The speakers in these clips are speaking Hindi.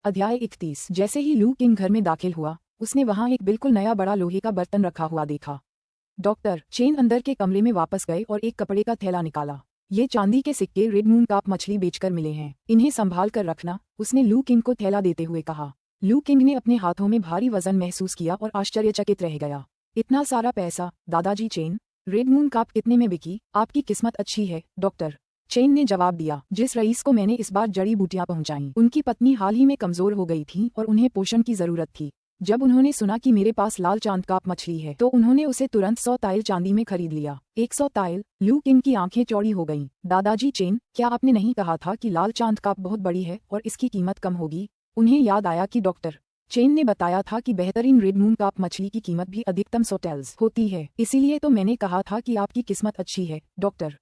अध्याय 31। जैसे ही लू किंग घर में दाखिल हुआ, उसने वहां एक बिल्कुल नया बड़ा लोहे का बर्तन रखा हुआ देखा। डॉक्टर चेन अंदर के कमरे में वापस गए और एक कपड़े का थैला निकाला। ये चांदी के सिक्के रेड मून कार्प मछली बेचकर मिले हैं, इन्हें संभाल कर रखना, उसने लू किंग को थैला देते हुए कहा। लू किंग ने अपने हाथों में भारी वजन महसूस किया और आश्चर्यचकित रह गया। इतना सारा पैसा, दादाजी चेन, रेड मून कार्प कितने में बिकी? आपकी किस्मत अच्छी है, डॉक्टर चेन ने जवाब दिया। जिस रईस को मैंने इस बार जड़ी बूटियां पहुंचाईं, उनकी पत्नी हाल ही में कमजोर हो गई थी और उन्हें पोषण की जरूरत थी। जब उन्होंने सुना कि मेरे पास लाल चांद कार्प मछली है तो उन्होंने उसे तुरंत 100 ताइल चांदी में खरीद लिया। 100 ताइल? लू किंग की आंखें चौड़ी हो गईं। दादाजी चेन, क्या आपने नहीं कहा था कि लाल चांद कार्प बहुत बड़ी है और इसकी कीमत कम होगी? उन्हें याद आया कि डॉक्टर चेन ने बताया था कि बेहतरीन रेड मून कार्प मछली की कीमत भी अधिकतम 100 टैल्स होती है, इसीलिए तो मैंने कहा था कि आपकी किस्मत अच्छी है, डॉक्टर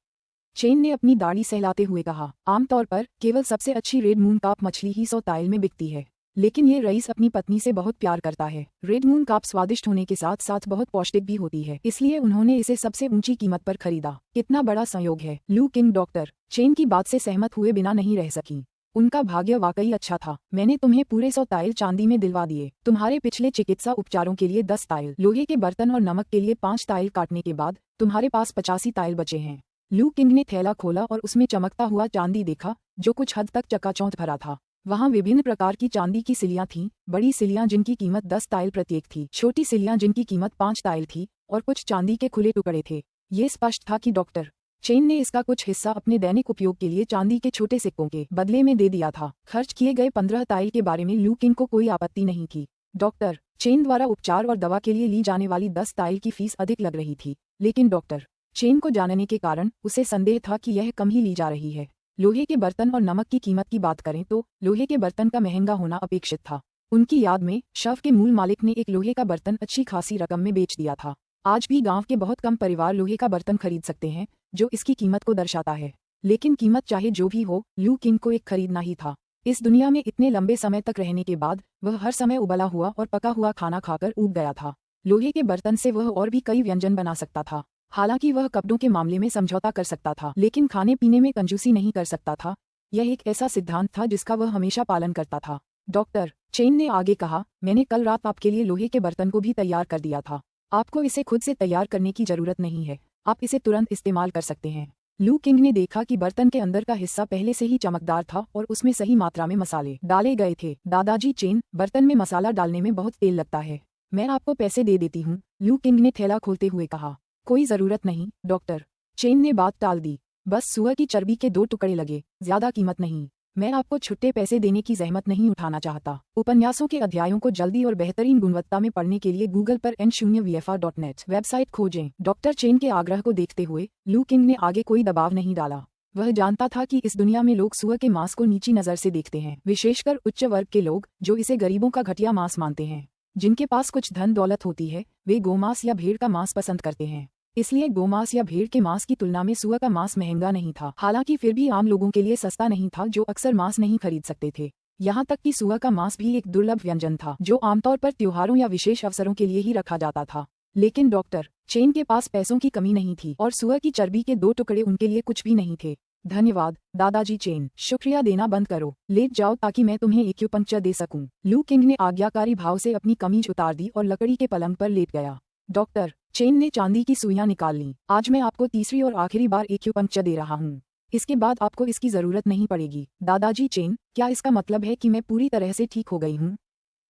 चेन ने अपनी दाढ़ी सहलाते हुए कहा। आमतौर पर केवल सबसे अच्छी रेड मून कार्प मछली ही 100 ताइल में बिकती है, लेकिन ये रईस अपनी पत्नी से बहुत प्यार करता है। रेड मून कार्प स्वादिष्ट होने के साथ साथ बहुत पौष्टिक भी होती है, इसलिए उन्होंने इसे सबसे ऊंची कीमत पर खरीदा। कितना बड़ा संयोग है। लू किंग डॉक्टर चेन की बात से सहमत हुए बिना नहीं रह सकी। उनका भाग्य वाकई अच्छा था। मैंने तुम्हें पूरे 100 ताइल चांदी में दिलवा दिए। तुम्हारे पिछले चिकित्सा उपचारों के लिए 10 ताइल, लोहे के बर्तन और नमक के लिए 5 ताइल काटने के बाद तुम्हारे पास 85 ताइल बचे हैं। लू किंग ने थैला खोला और उसमें चमकता हुआ चांदी देखा, जो कुछ हद तक चकाचौंध भरा था। वहां विभिन्न प्रकार की चांदी की सिलियां थीं, बड़ी सिलियां जिनकी कीमत 10 ताइल प्रत्येक थी, छोटी सिलियां जिनकी कीमत 5 ताइल थी, और कुछ चांदी के खुले टुकड़े थे। ये स्पष्ट था कि डॉक्टर चेन ने इसका कुछ हिस्सा अपने दैनिक उपयोग के लिए चांदी के छोटे सिक्कों के बदले में दे दिया था। खर्च किए गए 15 ताइल के बारे में लू किंग को कोई आपत्ति नहीं थी। डॉक्टर चेन द्वारा उपचार और दवा के लिए ली जाने वाली 10 ताइल की फीस अधिक लग रही थी, लेकिन डॉक्टर चेन को जानने के कारण उसे संदेह था कि यह कम ही ली जा रही है। लोहे के बर्तन और नमक की कीमत की बात करें तो लोहे के बर्तन का महंगा होना अपेक्षित था। उनकी याद में शव के मूल मालिक ने एक लोहे का बर्तन अच्छी खासी रकम में बेच दिया था। आज भी गांव के बहुत कम परिवार लोहे का बर्तन खरीद सकते हैं, जो इसकी कीमत को दर्शाता है। लेकिन कीमत चाहे जो भी हो, लू किंग को एक खरीदना ही था। इस दुनिया में इतने लंबे समय तक रहने के बाद वह हर समय उबला हुआ और पका हुआ खाना खाकर ऊब गया था। लोहे के बर्तन से वह और भी कई व्यंजन बना सकता था। हालांकि वह कपड़ों के मामले में समझौता कर सकता था, लेकिन खाने पीने में कंजूसी नहीं कर सकता था। यह एक ऐसा सिद्धांत था जिसका वह हमेशा पालन करता था। डॉक्टर चेन ने आगे कहा, मैंने कल रात आपके लिए लोहे के बर्तन को भी तैयार कर दिया था। आपको इसे खुद से तैयार करने की जरूरत नहीं है, आप इसे तुरंत इस्तेमाल कर सकते हैं। लू किंग ने देखा कि बर्तन के अंदर का हिस्सा पहले से ही चमकदार था और उसमें सही मात्रा में मसाले डाले गए थे। दादाजी चेन, बर्तन में मसाला डालने में बहुत तेल लगता है। मैं आपको पैसे दे देती हूँ, लू किंग ने थैला खोलते हुए कहा। कोई जरूरत नहीं, डॉक्टर चेन ने बात टाल दी। बस सुअर की चर्बी के 2 टुकड़े लगे, ज्यादा कीमत नहीं। मैं आपको छुट्टे पैसे देने की जहमत नहीं उठाना चाहता। उपन्यासों के अध्यायों को जल्दी और बेहतरीन गुणवत्ता में पढ़ने के लिए गूगल पर n0vfr.net वेबसाइट खोजें। डॉक्टर चेन के आग्रह को देखते हुए लू किंग ने आगे कोई दबाव नहीं डाला। वह जानता था कि इस दुनिया में लोग सुअर के मांस को नीची नजर से देखते हैं, विशेषकर उच्च वर्ग के लोग जो इसे गरीबों का घटिया मांस मानते हैं। जिनके पास कुछ धन दौलत होती है, वे गोमांस या भेड़ का मांस पसंद करते हैं। इसलिए गोमांस या भेड़ के मांस की तुलना में सुअर का मांस महंगा नहीं था। हालांकि फिर भी आम लोगों के लिए सस्ता नहीं था, जो अक्सर मांस नहीं खरीद सकते थे। यहाँ तक कि सुअर का मांस भी एक दुर्लभ व्यंजन था, जो आमतौर पर त्योहारों या विशेष अवसरों के लिए ही रखा जाता था। लेकिन डॉक्टर चेन के पास पैसों की कमी नहीं थी और सुअर की चर्बी के 2 टुकड़े उनके लिए कुछ भी नहीं थे। धन्यवाद, दादाजी चेन। शुक्रिया देना बंद करो, लेट जाओ ताकि मैं तुम्हें एक्यूपंक्चर दे सकूं। लू किंग ने आज्ञाकारी भाव से अपनी कमीज उतार दी और लकड़ी के पलंग पर लेट गया। डॉक्टर चेन ने चांदी की सुइयां निकाल लीं। आज मैं आपको तीसरी और आखिरी बार एक्यूपंक्चर दे रहा हूँ। इसके बाद आपको इसकी जरूरत नहीं पड़ेगी। दादाजी चेन, क्या इसका मतलब है कि मैं पूरी तरह से ठीक हो गई हूँ?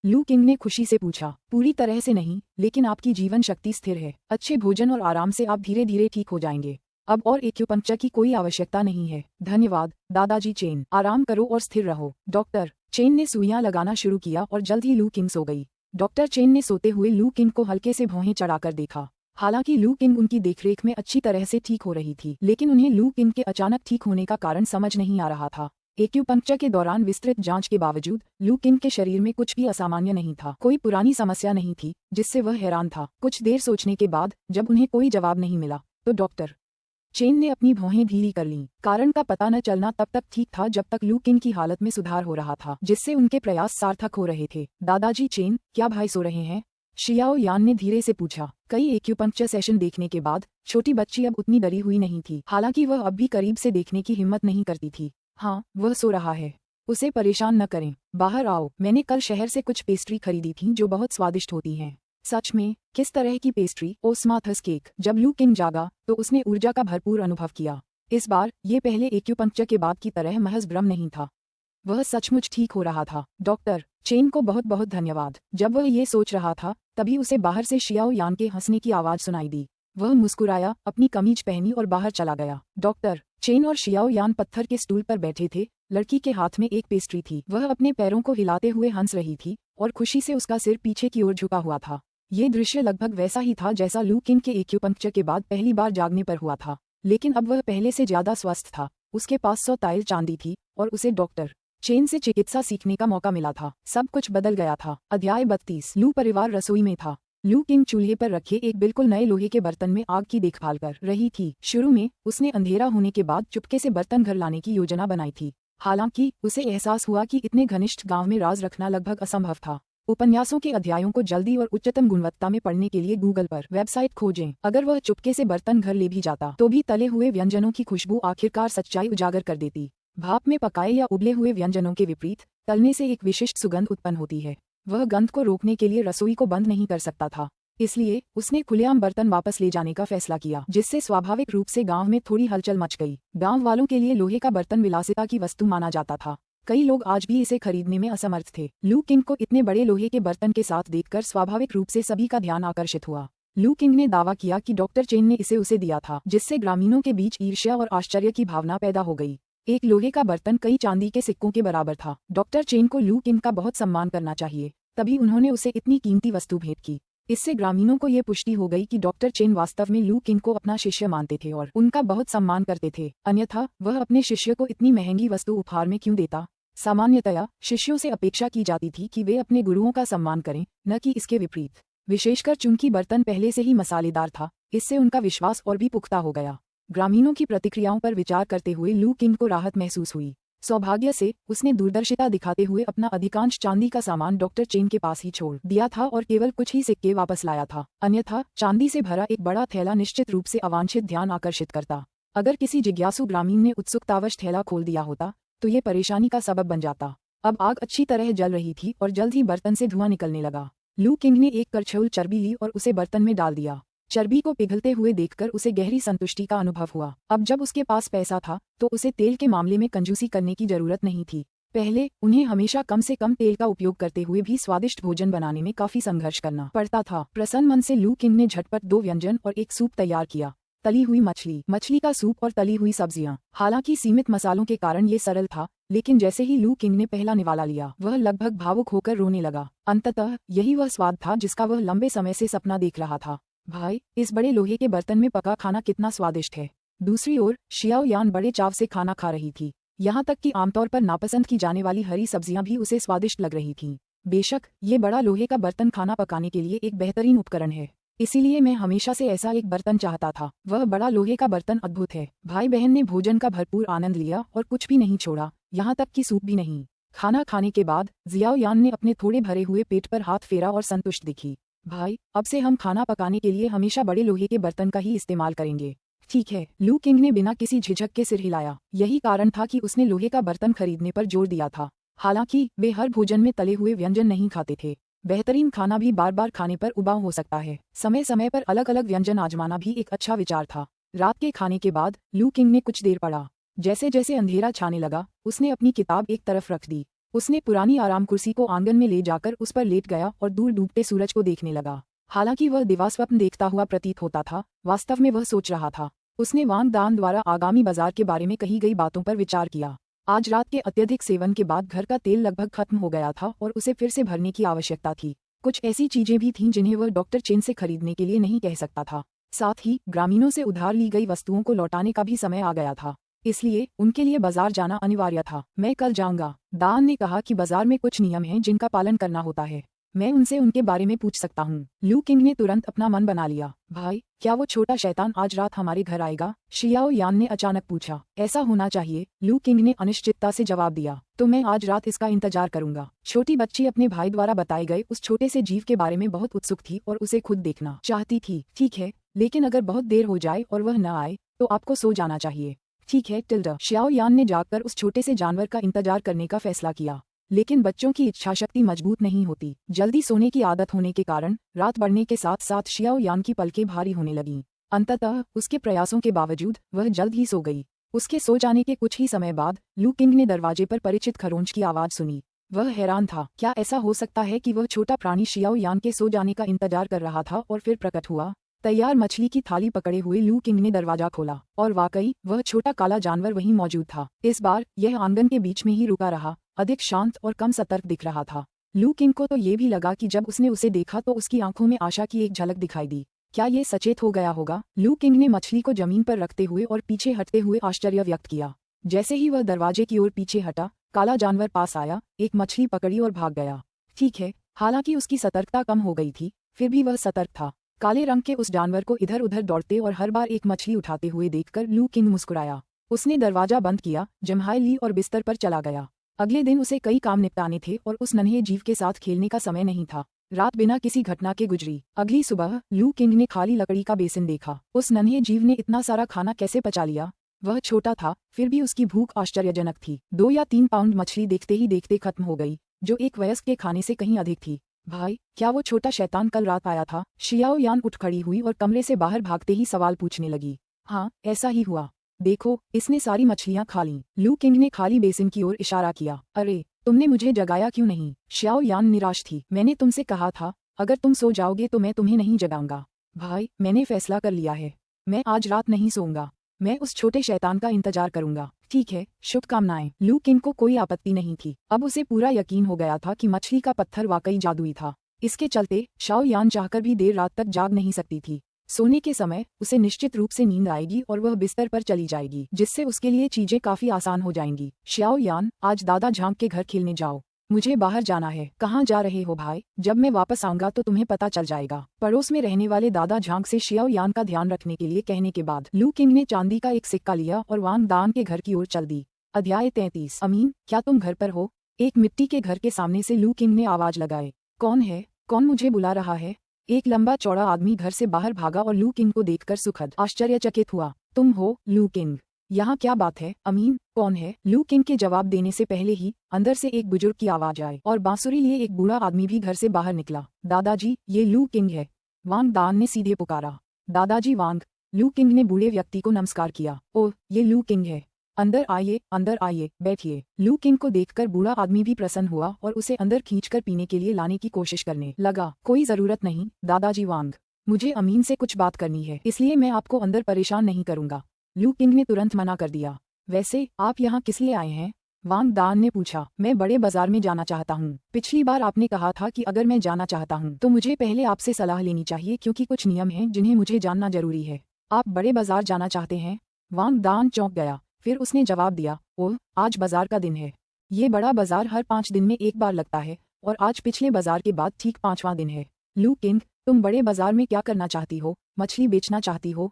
लू किंग ने खुशी से पूछा। पूरी तरह से नहीं, लेकिन आपकी जीवन शक्ति स्थिर है। अच्छे भोजन और आराम से आप धीरे धीरे ठीक हो जाएंगे। अब और एक्यूपंक्चर की कोई आवश्यकता नहीं है। धन्यवाद, दादाजी चेन। आराम करो और स्थिर रहो। डॉक्टर चेन ने सुइयां लगाना शुरू किया और जल्द ही लू किंग सो गई। डॉक्टर चेन ने सोते हुए लू किंग को हल्के से भौहें चढ़ाकर देखा। हालांकि लू किंग उनकी देखरेख में अच्छी तरह से ठीक हो रही थी, लेकिन उन्हें लू किंग के अचानक ठीक होने का कारण समझ नहीं आ रहा था। एक्यूपंक्चर के दौरान विस्तृत जांच के बावजूद लू किंग के शरीर में कुछ भी असामान्य नहीं था। कोई पुरानी समस्या नहीं थी जिससे वह हैरान था। कुछ देर सोचने के बाद जब उन्हें कोई जवाब नहीं मिला तो डॉक्टर चेन ने अपनी भौहें ढीली कर लीं। कारण का पता न चलना तब तक ठीक था जब तक लू किंग की हालत में सुधार हो रहा था, जिससे उनके प्रयास सार्थक हो रहे थे। दादाजी चेन, क्या भाई सो रहे हैं? शियाओ यान ने धीरे से पूछा। कई एक्यूपंक्चर सेशन देखने के बाद छोटी बच्ची अब उतनी डरी हुई नहीं थी। हालांकि वह अब भी करीब से देखने की हिम्मत नहीं करती थी। हाँ, वह सो रहा है। उसे परेशान न करें। बाहर आओ, मैंने कल शहर से कुछ पेस्ट्री खरीदी थी जो बहुत स्वादिष्ट होती हैं। सच में? किस तरह की पेस्ट्री? ओस्माथस केक। जब लू किंग जागा तो उसने ऊर्जा का भरपूर अनुभव किया। इस बार ये पहले एक्यूपंक्चर के बाद की तरह महज भ्रम नहीं था, वह सचमुच ठीक हो रहा था। डॉक्टर चेन को बहुत बहुत धन्यवाद। जब वह ये सोच रहा था तभी उसे बाहर से शियाओ यान के हंसने की आवाज सुनाई दी। वह मुस्कुराया, अपनी कमीज पहनी और बाहर चला गया। डॉक्टर चेन और शियाओ यान पत्थर के स्टूल पर बैठे थे। लड़की के हाथ में एक पेस्ट्री थी। वह अपने पैरों को हिलाते हुए हंस रही थी और खुशी से उसका सिर पीछे की ओर झुका हुआ था। ये दृश्य लगभग वैसा ही था जैसा लू किंग के एक्यूपंक्चर के बाद पहली बार जागने पर हुआ था, लेकिन अब वह पहले से ज्यादा स्वस्थ था। उसके पास 100 ताइल चांदी थी और उसे डॉक्टर चेन से चिकित्सा सीखने का मौका मिला था। सब कुछ बदल गया था। अध्याय 32। लू परिवार रसोई में था। लू किंग चूल्हे पर रखे एक बिल्कुल नए लोहे के बर्तन में आग की देखभाल कर रही थी। शुरू में उसने अंधेरा होने के बाद चुपके से बर्तन घर लाने की योजना बनाई थी। हालांकि उसे एहसास हुआ कि इतने घनिष्ठ गांव में राज रखना लगभग असंभव था। उपन्यासों के अध्यायों को जल्दी और उच्चतम गुणवत्ता में पढ़ने के लिए गूगल पर वेबसाइट खोजें। अगर वह चुपके से बर्तन घर ले भी जाता तो भी तले हुए व्यंजनों की खुशबू आखिरकार सच्चाई उजागर कर देती। भाप में पकाए या उबले हुए व्यंजनों के विपरीत तलने से एक विशिष्ट सुगंध उत्पन्न होती है। वह गंध को रोकने के लिए रसोई को बंद नहीं कर सकता था, इसलिए उसने खुलेआम बर्तन वापस ले जाने का फैसला किया, जिससे स्वाभाविक रूप से गांव में थोड़ी हलचल मच गई। गांव वालों के लिए लोहे का बर्तन विलासिता की वस्तु माना जाता था। कई लोग आज भी इसे खरीदने में असमर्थ थे। लू किंग को इतने बड़े लोहे के बर्तन के साथ देखकर स्वाभाविक रूप से सभी का ध्यान आकर्षित हुआ। लू किंग ने दावा किया कि डॉक्टर चेन ने इसे उसे दिया था, जिससे ग्रामीणों के बीच ईर्ष्या और आश्चर्य की भावना पैदा हो गई। एक लोहे का बर्तन कई चांदी के सिक्कों के बराबर था। डॉक्टर चेन को लू किंग का बहुत सम्मान करना चाहिए, तभी उन्होंने उसे इतनी कीमती वस्तु भेंट की। इससे ग्रामीणों को ये पुष्टि हो गई कि डॉक्टर चेन वास्तव में लू किंग को अपना शिष्य मानते थे और उनका बहुत सम्मान करते थे। अन्यथा वह अपने शिष्य को इतनी महंगी वस्तु उपहार में क्यों देता? सामान्यतया शिष्यों से अपेक्षा की जाती थी कि वे अपने गुरुओं का सम्मान करें, न कि इसके विपरीत। विशेषकर चूंकि बर्तन पहले से ही मसालेदार था, इससे उनका विश्वास और भी पुख्ता हो गया। ग्रामीणों की प्रतिक्रियाओं पर विचार करते हुए लू किंग को राहत महसूस हुई। सौभाग्य से उसने दूरदर्शिता दिखाते हुए अपना अधिकांश चांदी का सामान डॉक्टर चेन के पास ही छोड़ दिया था और केवल कुछ ही सिक्के वापस लाया था। अन्यथा चांदी से भरा एक बड़ा थैला निश्चित रूप से अवांछित ध्यान आकर्षित करता। अगर किसी जिज्ञासु ग्रामीण ने उत्सुकतावश थैला खोल दिया होता तो ये परेशानी का सबब बन जाता। अब आग अच्छी तरह जल रही थी और जल्द ही बर्तन से धुआं निकलने लगा। लू किंग ने एक करछुल चर्बी ली और उसे बर्तन में डाल दिया। चर्बी को पिघलते हुए देखकर उसे गहरी संतुष्टि का अनुभव हुआ। अब जब उसके पास पैसा था तो उसे तेल के मामले में कंजूसी करने की जरूरत नहीं थी। पहले उन्हें हमेशा कम से कम तेल का उपयोग करते हुए भी स्वादिष्ट भोजन बनाने में काफी संघर्ष करना पड़ता था। प्रसन्न मन से लू किंग ने झटपट 2 व्यंजन और एक सूप तैयार किया। तली हुई मछली का सूप और तली हुई सब्जियां। हालांकि सीमित मसालों के कारण ये सरल था, लेकिन जैसे ही लू किंग ने पहला निवाला लिया वह लगभग भावुक होकर रोने लगा। अंततः यही वह स्वाद था जिसका वह लंबे समय से सपना देख रहा था। भाई, इस बड़े लोहे के बर्तन में पका खाना कितना स्वादिष्ट है। दूसरी ओर शियाओ यान बड़े चाव से खाना खा रही थी। यहाँ तक कि आमतौर पर नापसंद की जाने वाली हरी सब्जियां भी उसे स्वादिष्ट लग रही थीं। बेशक ये बड़ा लोहे का बर्तन खाना पकाने के लिए एक बेहतरीन उपकरण है, इसीलिए मैं हमेशा से ऐसा एक बर्तन चाहता था। वह बड़ा लोहे का बर्तन अद्भुत है। भाई बहन ने भोजन का भरपूर आनंद लिया और कुछ भी नहीं छोड़ा, यहाँ तक कि सूप भी नहीं। खाना खाने के बाद जियाओ यान ने अपने थोड़े भरे हुए पेट पर हाथ फेरा और संतुष्ट दिखी। भाई, अब से हम खाना पकाने के लिए हमेशा बड़े लोहे के बर्तन का ही इस्तेमाल करेंगे। ठीक है, लू किंग ने बिना किसी झिझक के सिर हिलाया। यही कारण था कि उसने लोहे का बर्तन खरीदने पर जोर दिया था। हालांकि वे हर भोजन में तले हुए व्यंजन नहीं खाते थे। बेहतरीन खाना भी बार बार खाने पर उबाऊ हो सकता है। समय समय पर अलग अलग व्यंजन आजमाना भी एक अच्छा विचार था। रात के खाने के बाद लू किंग ने कुछ देर पढ़ा। जैसे जैसे अंधेरा छाने लगा उसने अपनी किताब एक तरफ रख दी। उसने पुरानी आराम कुर्सी को आंगन में ले जाकर उस पर लेट गया और दूर डूबते सूरज को देखने लगा। हालांकि वह दिवास्वप्न देखता हुआ प्रतीत होता था, वास्तव में वह सोच रहा था। उसने वांग दान द्वारा आगामी बाजार के बारे में कही गई बातों पर विचार किया। आज रात के अत्यधिक सेवन के बाद घर का तेल लगभग खत्म हो गया था और उसे फिर से भरने की आवश्यकता थी। कुछ ऐसी चीजें भी थीं जिन्हें वह डॉक्टर चेन से खरीदने के लिए नहीं कह सकता था। साथ ही ग्रामीणों से उधार ली गई वस्तुओं को लौटाने का भी समय आ गया था, इसलिए उनके लिए बाजार जाना अनिवार्य था। मैं कल जाऊंगा। दान ने कहा कि बाजार में कुछ नियम हैं जिनका पालन करना होता है। मैं उनसे उनके बारे में पूछ सकता हूँ। लू किंग ने तुरंत अपना मन बना लिया। भाई, क्या वो छोटा शैतान आज रात हमारे घर आएगा? शियाओ यान ने अचानक पूछा। ऐसा होना चाहिए, लू किंग ने अनिश्चितता से जवाब दिया। तो मैं आज रात इसका इंतजार करूंगा। छोटी बच्ची अपने भाई द्वारा बताए गए उस छोटे से जीव के बारे में बहुत उत्सुक थी और उसे खुद देखना चाहती थी। ठीक है, लेकिन अगर बहुत देर हो जाए और वह न आए तो आपको सो जाना चाहिए। ठीक है टिल्डा। श्याओ यान ने जागकर उस छोटे से जानवर का इंतजार करने का फैसला किया, लेकिन बच्चों की इच्छाशक्ति मजबूत नहीं होती। जल्दी सोने की आदत होने के कारण रात बढ़ने के साथ साथ श्याओ यान की पलकें भारी होने लगीं। अंततः उसके प्रयासों के बावजूद वह जल्द ही सो गई। उसके सो जाने के कुछ ही समय बाद लू किंग ने दरवाजे पर परिचित खरोंच की आवाज सुनी। वह हैरान था, क्या ऐसा हो सकता है कि वह छोटा प्राणी श्याओ यान के सो जाने का इंतजार कर रहा था और फिर प्रकट हुआ। तैयार मछली की थाली पकड़े हुए लू किंग ने दरवाजा खोला और वाकई वह छोटा काला जानवर वहीं मौजूद था। इस बार यह आंगन के बीच में ही रुका रहा, अधिक शांत और कम सतर्क दिख रहा था। लू किंग को तो ये भी लगा कि जब उसने उसे देखा तो उसकी आंखों में आशा की एक झलक दिखाई दी। क्या ये सचेत हो गया होगा? लू किंग ने मछली को जमीन पर रखते हुए और पीछे हटते हुए आश्चर्य व्यक्त किया। जैसे ही वह दरवाजे की ओर पीछे हटा, काला जानवर पास आया, एक मछली पकड़ी और भाग गया। ठीक है, हालांकि उसकी सतर्कता कम हो गई थी, फिर भी वह सतर्क था। काले रंग के उस जानवर को इधर उधर दौड़ते और हर बार एक मछली उठाते हुए देखकर लू किंग मुस्कुराया। उसने दरवाजा बंद किया, जम्हाई ली और बिस्तर पर चला गया। अगले दिन उसे कई काम निपटाने थे और उस नन्हे जीव के साथ खेलने का समय नहीं था। रात बिना किसी घटना के गुजरी। अगली सुबह लू किंग ने खाली लकड़ी का बेसिन देखा। उस नन्हे जीव ने इतना सारा खाना कैसे पचा लिया? वह छोटा था, फिर भी उसकी भूख आश्चर्यजनक थी। 2 या 3 पाउंड मछली देखते ही देखते खत्म हो गई, जो एक वयस्क के खाने से कहीं अधिक थी। भाई, क्या वो छोटा शैतान कल रात आया था? शियाओ यान उठ खड़ी हुई और कमरे से बाहर भागते ही सवाल पूछने लगी। हाँ, ऐसा ही हुआ। देखो, इसने सारी मछलियाँ खा लीं। लू किंग ने खाली बेसिन की ओर इशारा किया। अरे, तुमने मुझे जगाया क्यों नहीं? श्याओ यान निराश थी। मैंने तुमसे कहा था, अगर तुम सो जाओगे तो मैं तुम्हें नहीं जगाऊंगा। भाई, मैंने फैसला कर लिया है, मैं आज रात नहीं सोऊंगा। मैं उस छोटे शैतान का इंतजार करूंगा। ठीक है, शुभकामनाएं। लू किंग को कोई आपत्ति नहीं थी। अब उसे पूरा यकीन हो गया था कि मछली का पत्थर वाकई जादुई था। इसके चलते शाओ यान चाहकर भी देर रात तक जाग नहीं सकती थी। सोने के समय उसे निश्चित रूप से नींद आएगी और वह बिस्तर पर चली जाएगी, जिससे उसके लिए चीजें काफी आसान हो जाएंगी। श्याओ यान, आज दादा झांग के घर खेलने जाओ। मुझे बाहर जाना है। कहाँ जा रहे हो भाई? जब मैं वापस आऊंगा तो तुम्हें पता चल जाएगा। पड़ोस में रहने वाले दादा झांग से श्याओ यान का ध्यान रखने के लिए कहने के बाद लू किंग ने चांदी का एक सिक्का लिया और वांग दान के घर की ओर चल दी। अध्याय 33। अमीन, क्या तुम घर पर हो? एक मिट्टी के घर के सामने से लू किंग ने आवाज लगाई। कौन है? कौन मुझे बुला रहा है? एक लंबा चौड़ा आदमी घर से बाहर भागा और लू किंग को देखकर सुखद आश्चर्यचकित हुआ। तुम हो लू किंग? यहाँ क्या बात है? अमीन, कौन है? लू किंग के जवाब देने से पहले ही अंदर से एक बुजुर्ग की आवाज आई और बांसुरी लिए एक बूढ़ा आदमी भी घर से बाहर निकला। दादाजी, ये लू किंग है, वांग दान ने सीधे पुकारा। दादाजी वांग। लू किंग ने बूढ़े व्यक्ति को नमस्कार किया। ओह, ये लू किंग है। अंदर आइए, बैठिए। लू किंग को देखकर बूढ़ा आदमी भी प्रसन्न हुआ और उसे अंदर खींचकर पीने के लिए लाने की कोशिश करने लगा। कोई जरूरत नहीं दादाजी वांग, मुझे अमीन से कुछ बात करनी है, इसलिए मैं आपको अंदर परेशान नहीं करूंगा। लू किंग ने तुरंत मना कर दिया। वैसे आप यहाँ किस लिए आए हैं? वांग दान ने पूछा। मैं बड़े बाजार में जाना चाहता हूँ। पिछली बार आपने कहा था कि अगर मैं जाना चाहता हूँ तो मुझे पहले आपसे सलाह लेनी चाहिए, क्योंकि कुछ नियम हैं जिन्हें मुझे जानना जरूरी है। आप बड़े बाजार जाना चाहते हैं? वांग दान चौंक गया, फिर उसने जवाब दिया। ओह, आज बाजार का दिन है। ये बड़ा बाजार हर 5 दिन में एक बार लगता है और आज पिछले बाजार के बाद ठीक 5वां दिन है। लू किंग, तुम बड़े बाजार में क्या करना चाहती हो? मछली बेचना चाहती हो?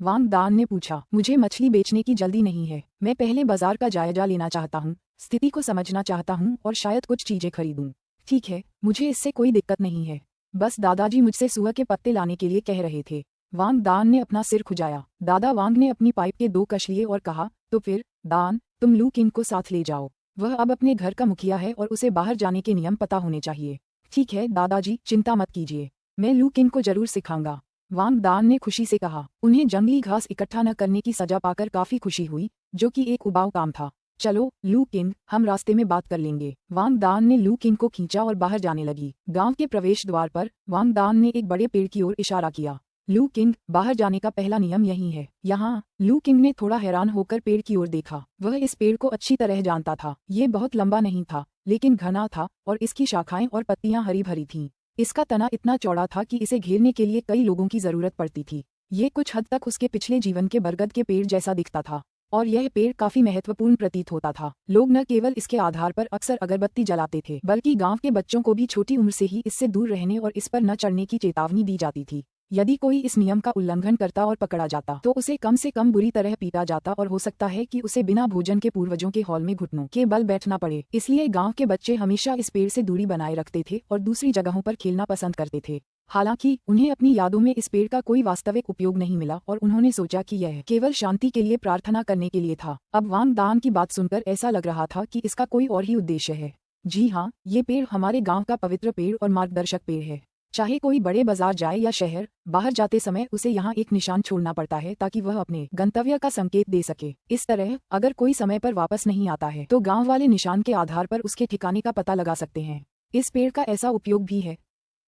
वांग दान ने पूछा। मुझे मछली बेचने की जल्दी नहीं है, मैं पहले बाजार का जायजा लेना चाहता हूँ, स्थिति को समझना चाहता हूँ और शायद कुछ चीजें खरीदूं। ठीक है, मुझे इससे कोई दिक्कत नहीं है, बस दादाजी मुझसे सुअर के पत्ते लाने के लिए कह रहे थे। वांग दान ने अपना सिर खुजाया। दादा वांग ने अपनी पाइप के 2 कश लिए और कहा, तो फिर दान, तुम लू किंग को साथ ले जाओ। वह अब अपने घर का मुखिया है और उसे बाहर जाने के नियम पता होने चाहिए। ठीक है दादाजी, चिंता मत कीजिए, मैं लू किंग को जरूर सिखाऊंगा। वांग दान ने खुशी से कहा। उन्हें जंगली घास इकट्ठा न करने की सजा पाकर काफी खुशी हुई, जो कि एक उबाऊ काम था। चलो लू किंग, हम रास्ते में बात कर लेंगे। वांग दान ने लू किंग को खींचा और बाहर जाने लगी। गांव के प्रवेश द्वार पर वांग दान ने एक बड़े पेड़ की ओर इशारा किया। लू किंग, बाहर जाने का पहला नियम यही है। यहाँ लू किंग ने थोड़ा हैरान होकर पेड़ की ओर देखा। वह इस पेड़ को अच्छी तरह जानता था। ये बहुत लंबा नहीं था, लेकिन घना था और इसकी शाखाएं और पत्तियां हरी भरी थीं। इसका तना इतना चौड़ा था कि इसे घेरने के लिए कई लोगों की जरूरत पड़ती थी। ये कुछ हद तक उसके पिछले जीवन के बरगद के पेड़ जैसा दिखता था और यह पेड़ काफी महत्वपूर्ण प्रतीत होता था। लोग न केवल इसके आधार पर अक्सर अगरबत्ती जलाते थे, बल्कि गांव के बच्चों को भी छोटी उम्र से ही इससे दूर रहने और इस पर न चढ़ने की चेतावनी दी जाती थी। यदि कोई इस नियम का उल्लंघन करता और पकड़ा जाता तो उसे कम से कम बुरी तरह पीटा जाता और हो सकता है कि उसे बिना भोजन के पूर्वजों के हॉल में घुटनों के बल बैठना पड़े। इसलिए गांव के बच्चे हमेशा इस पेड़ से दूरी बनाए रखते थे और दूसरी जगहों पर खेलना पसंद करते थे। हालांकि उन्हें अपनी यादों में इस पेड़ का कोई वास्तविक उपयोग नहीं मिला और उन्होंने सोचा कि यह केवल शांति के लिए प्रार्थना करने के लिए था। अब वांग दान की बात सुनकर ऐसा लग रहा था कि इसका कोई और ही उद्देश्य है। जी हाँ, ये पेड़ हमारे गांव का पवित्र पेड़ और मार्गदर्शक पेड़ है। चाहे कोई बड़े बाजार जाए या शहर, बाहर जाते समय उसे यहाँ एक निशान छोड़ना पड़ता है ताकि वह अपने गंतव्य का संकेत दे सके। इस तरह अगर कोई समय पर वापस नहीं आता है तो गांव वाले निशान के आधार पर उसके ठिकाने का पता लगा सकते हैं। इस पेड़ का ऐसा उपयोग भी है।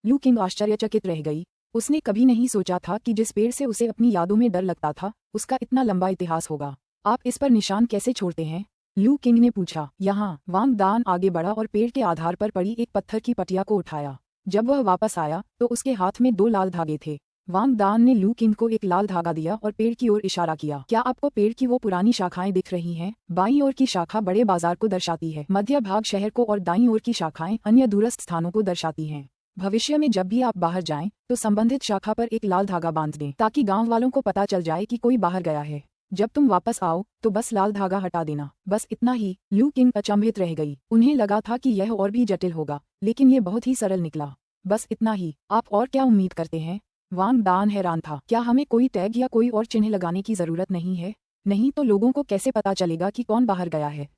लू किंग आश्चर्यचकित रह गई। उसने कभी नहीं सोचा था कि जिस पेड़ से उसे अपनी यादों में डर लगता था उसका इतना लंबा इतिहास होगा। आप इस पर निशान कैसे छोड़ते हैं? लू किंग ने पूछा। यहाँ वांग दान आगे बढ़ा और पेड़ के आधार पर पड़ी एक पत्थर की पटिया को उठाया। जब वह वापस आया तो उसके हाथ में 2 लाल धागे थे। वांग दान ने लू किंग को एक लाल धागा दिया और पेड़ की ओर इशारा किया। क्या आपको पेड़ की वो पुरानी शाखाएं दिख रही हैं? बाईं ओर की शाखा बड़े बाजार को दर्शाती है, मध्य भाग शहर को और दाईं ओर की शाखाएं अन्य दूरस्थ स्थानों को दर्शाती हैं। भविष्य में जब भी आप बाहर जाएं तो संबंधित शाखा पर एक लाल धागा बांध दें ताकि गांव वालों को पता चल जाए कि कोई बाहर गया है। जब तुम वापस आओ तो बस लाल धागा हटा देना। बस इतना ही। लू किंग अचंभित रह गई। उन्हें लगा था कि यह और भी जटिल होगा, लेकिन ये बहुत ही सरल निकला। बस इतना ही। आप और क्या उम्मीद करते हैं? वांग दान हैरान था। क्या हमें कोई टैग या कोई और चिन्ह लगाने की जरूरत नहीं है? नहीं तो लोगों को कैसे पता चलेगा कि कौन बाहर गया है?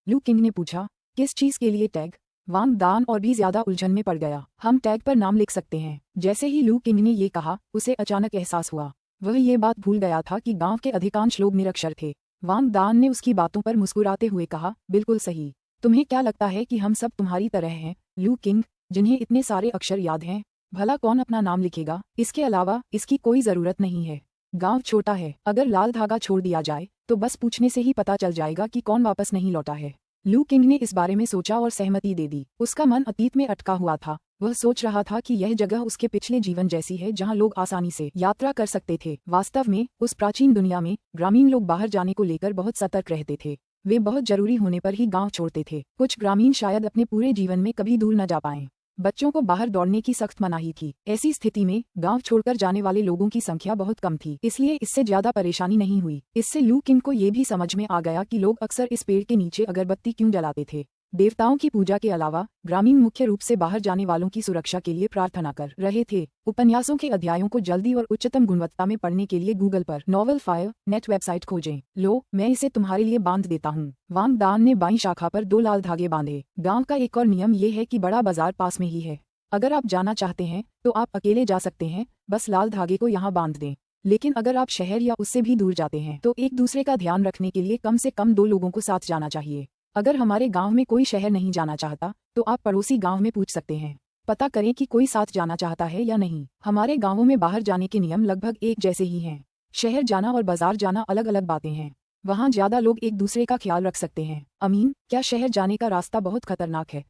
लू किंग ने पूछा। किस चीज के लिए टैग? वांग दान और भी ज्यादा उलझन में पड़ गया। हम टैग पर नाम लिख सकते हैं। जैसे ही लू किंग ने ये कहा उसे अचानक एहसास हुआ। वह ये बात भूल गया था कि गांव के अधिकांश लोग निरक्षर थे। वांग दान ने उसकी बातों पर मुस्कुराते हुए कहा, बिल्कुल सही। तुम्हें क्या लगता है कि हम सब तुम्हारी तरह हैं, लू किंग, जिन्हें इतने सारे अक्षर याद हैं? भला कौन अपना नाम लिखेगा? इसके अलावा इसकी कोई जरूरत नहीं है। गांव छोटा है। अगर लाल धागा छोड़ दिया जाए तो बस पूछने से ही पता चल जाएगा कि कौन वापस नहीं लौटा है। लू किंग ने इस बारे में सोचा और सहमति दे दी। उसका मन अतीत में अटका हुआ था। वह सोच रहा था कि यह जगह उसके पिछले जीवन जैसी है जहां लोग आसानी से यात्रा कर सकते थे। वास्तव में उस प्राचीन दुनिया में ग्रामीण लोग बाहर जाने को लेकर बहुत सतर्क रहते थे। वे बहुत जरूरी होने पर ही गांव छोड़ते थे। कुछ ग्रामीण शायद अपने पूरे जीवन में कभी दूर न जा पाएं। बच्चों को बाहर दौड़ने की सख्त मनाही थी। ऐसी स्थिति में गांव छोड़कर जाने वाले लोगों की संख्या बहुत कम थी, इसलिए इससे ज्यादा परेशानी नहीं हुई। इससे लू किंग को ये भी समझ में आ गया कि लोग अक्सर इस पेड़ के नीचे अगरबत्ती क्यों जलाते थे। देवताओं की पूजा के अलावा ग्रामीण मुख्य रूप से बाहर जाने वालों की सुरक्षा के लिए प्रार्थना कर रहे थे। उपन्यासों के अध्यायों को जल्दी और उच्चतम गुणवत्ता में पढ़ने के लिए गूगल पर नॉवल फायर नेट वेबसाइट खोजें। लो, मैं इसे तुम्हारे लिए बांध देता हूँ। वांग दान ने बाईं शाखा पर 2 लाल धागे बांधे। गांव का एक और नियम ये है कि बड़ा बाजार पास में ही है। अगर आप जाना चाहते हैं तो आप अकेले जा सकते हैं, बस लाल धागे को यहाँ बांध दें। लेकिन अगर आप शहर या उससे भी दूर जाते हैं तो एक दूसरे का ध्यान रखने के लिए कम से कम 2 लोगों को साथ जाना चाहिए। अगर हमारे गांव में कोई शहर नहीं जाना चाहता तो आप पड़ोसी गांव में पूछ सकते हैं। पता करें कि कोई साथ जाना चाहता है या नहीं। हमारे गांवों में बाहर जाने के नियम लगभग एक जैसे ही हैं। शहर जाना और बाजार जाना अलग अलग बातें हैं। वहाँ ज्यादा लोग एक दूसरे का ख्याल रख सकते हैं। अमीन, क्या शहर जाने का रास्ता बहुत खतरनाक है?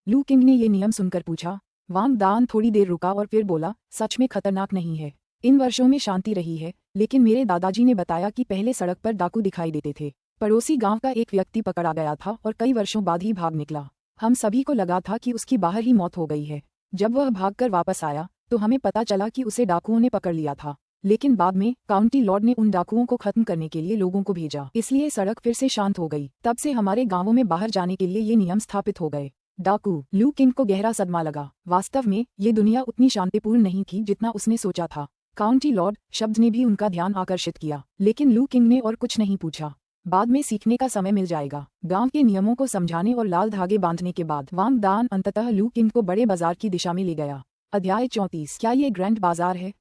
लू किंग ने ये नियम सुनकर पूछा। वांग दान थोड़ी देर रुका और फिर बोला, सच में खतरनाक नहीं है। इन वर्षों में शांति रही है, लेकिन मेरे दादाजी ने बताया कि पहले सड़क पर डाकू दिखाई देते थे। पड़ोसी गांव का एक व्यक्ति पकड़ा गया था और कई वर्षों बाद ही भाग निकला। हम सभी को लगा था कि उसकी बाहर ही मौत हो गई है। जब वह भागकर वापस आया तो हमें पता चला कि उसे डाकुओं ने पकड़ लिया था। लेकिन बाद में काउंटी लॉर्ड ने उन डाकुओं को खत्म करने के लिए लोगों को भेजा, इसलिए सड़क फिर से शांत हो गई। तब से हमारे गांवों में बाहर जाने के लिए ये नियम स्थापित हो गए। डाकू। लू किंग को गहरा सदमा लगा। वास्तव में ये दुनिया उतनी शांतिपूर्ण नहीं थी जितना उसने सोचा था। काउंटी लॉर्ड शब्द ने भी उनका ध्यान आकर्षित किया, लेकिन लू किंग ने और कुछ नहीं पूछा। बाद में सीखने का समय मिल जाएगा। गांव के नियमों को समझाने और लाल धागे बांधने के बाद वांग दान अंततः लू किंग को बड़े बाजार की दिशा में ले गया। अध्याय 34। क्या ये ग्रैंड बाजार है?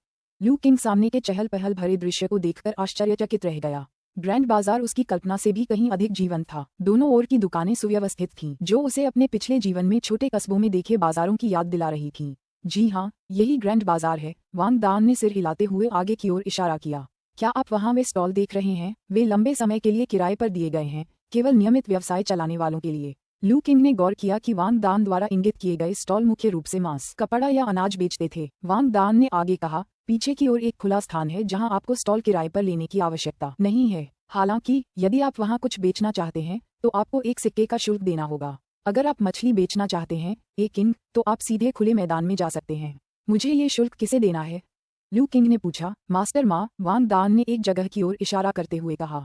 लू किंग सामने के चहल पहल भरे दृश्य को देखकर आश्चर्यचकित रह गया। ग्रैंड बाजार उसकी कल्पना से भी कहीं अधिक जीवंत था। दोनों ओर की दुकानें सुव्यवस्थित थीं, जो उसे अपने पिछले जीवन में छोटे कस्बों में देखे बाजारों की याद दिला रही थीं। जी हाँ, यही ग्रैंड बाजार है। वांग दान ने सिर हिलाते हुए आगे की ओर इशारा किया। क्या आप वहाँ वे स्टॉल देख रहे हैं? वे लंबे समय के लिए किराए पर दिए गए हैं, केवल नियमित व्यवसाय चलाने वालों के लिए। लू किंग ने गौर किया कि वांग दान द्वारा इंगित किए गए स्टॉल मुख्य रूप से मांस, कपड़ा या अनाज बेचते थे। वांग दान ने आगे कहा, पीछे की ओर एक खुला स्थान है जहां आपको स्टॉल किराए पर लेने की आवश्यकता नहीं है। हालांकि यदि आप वहां कुछ बेचना चाहते हैं तो आपको एक सिक्के का शुल्क देना होगा। अगर आप मछली बेचना चाहते हैं, किंग, तो आप सीधे खुले मैदान में जा सकते हैं। मुझे ये शुल्क किसे देना है? लू किंग ने पूछा। मास्टर माँ, वांग दान ने एक जगह की ओर इशारा करते हुए कहा।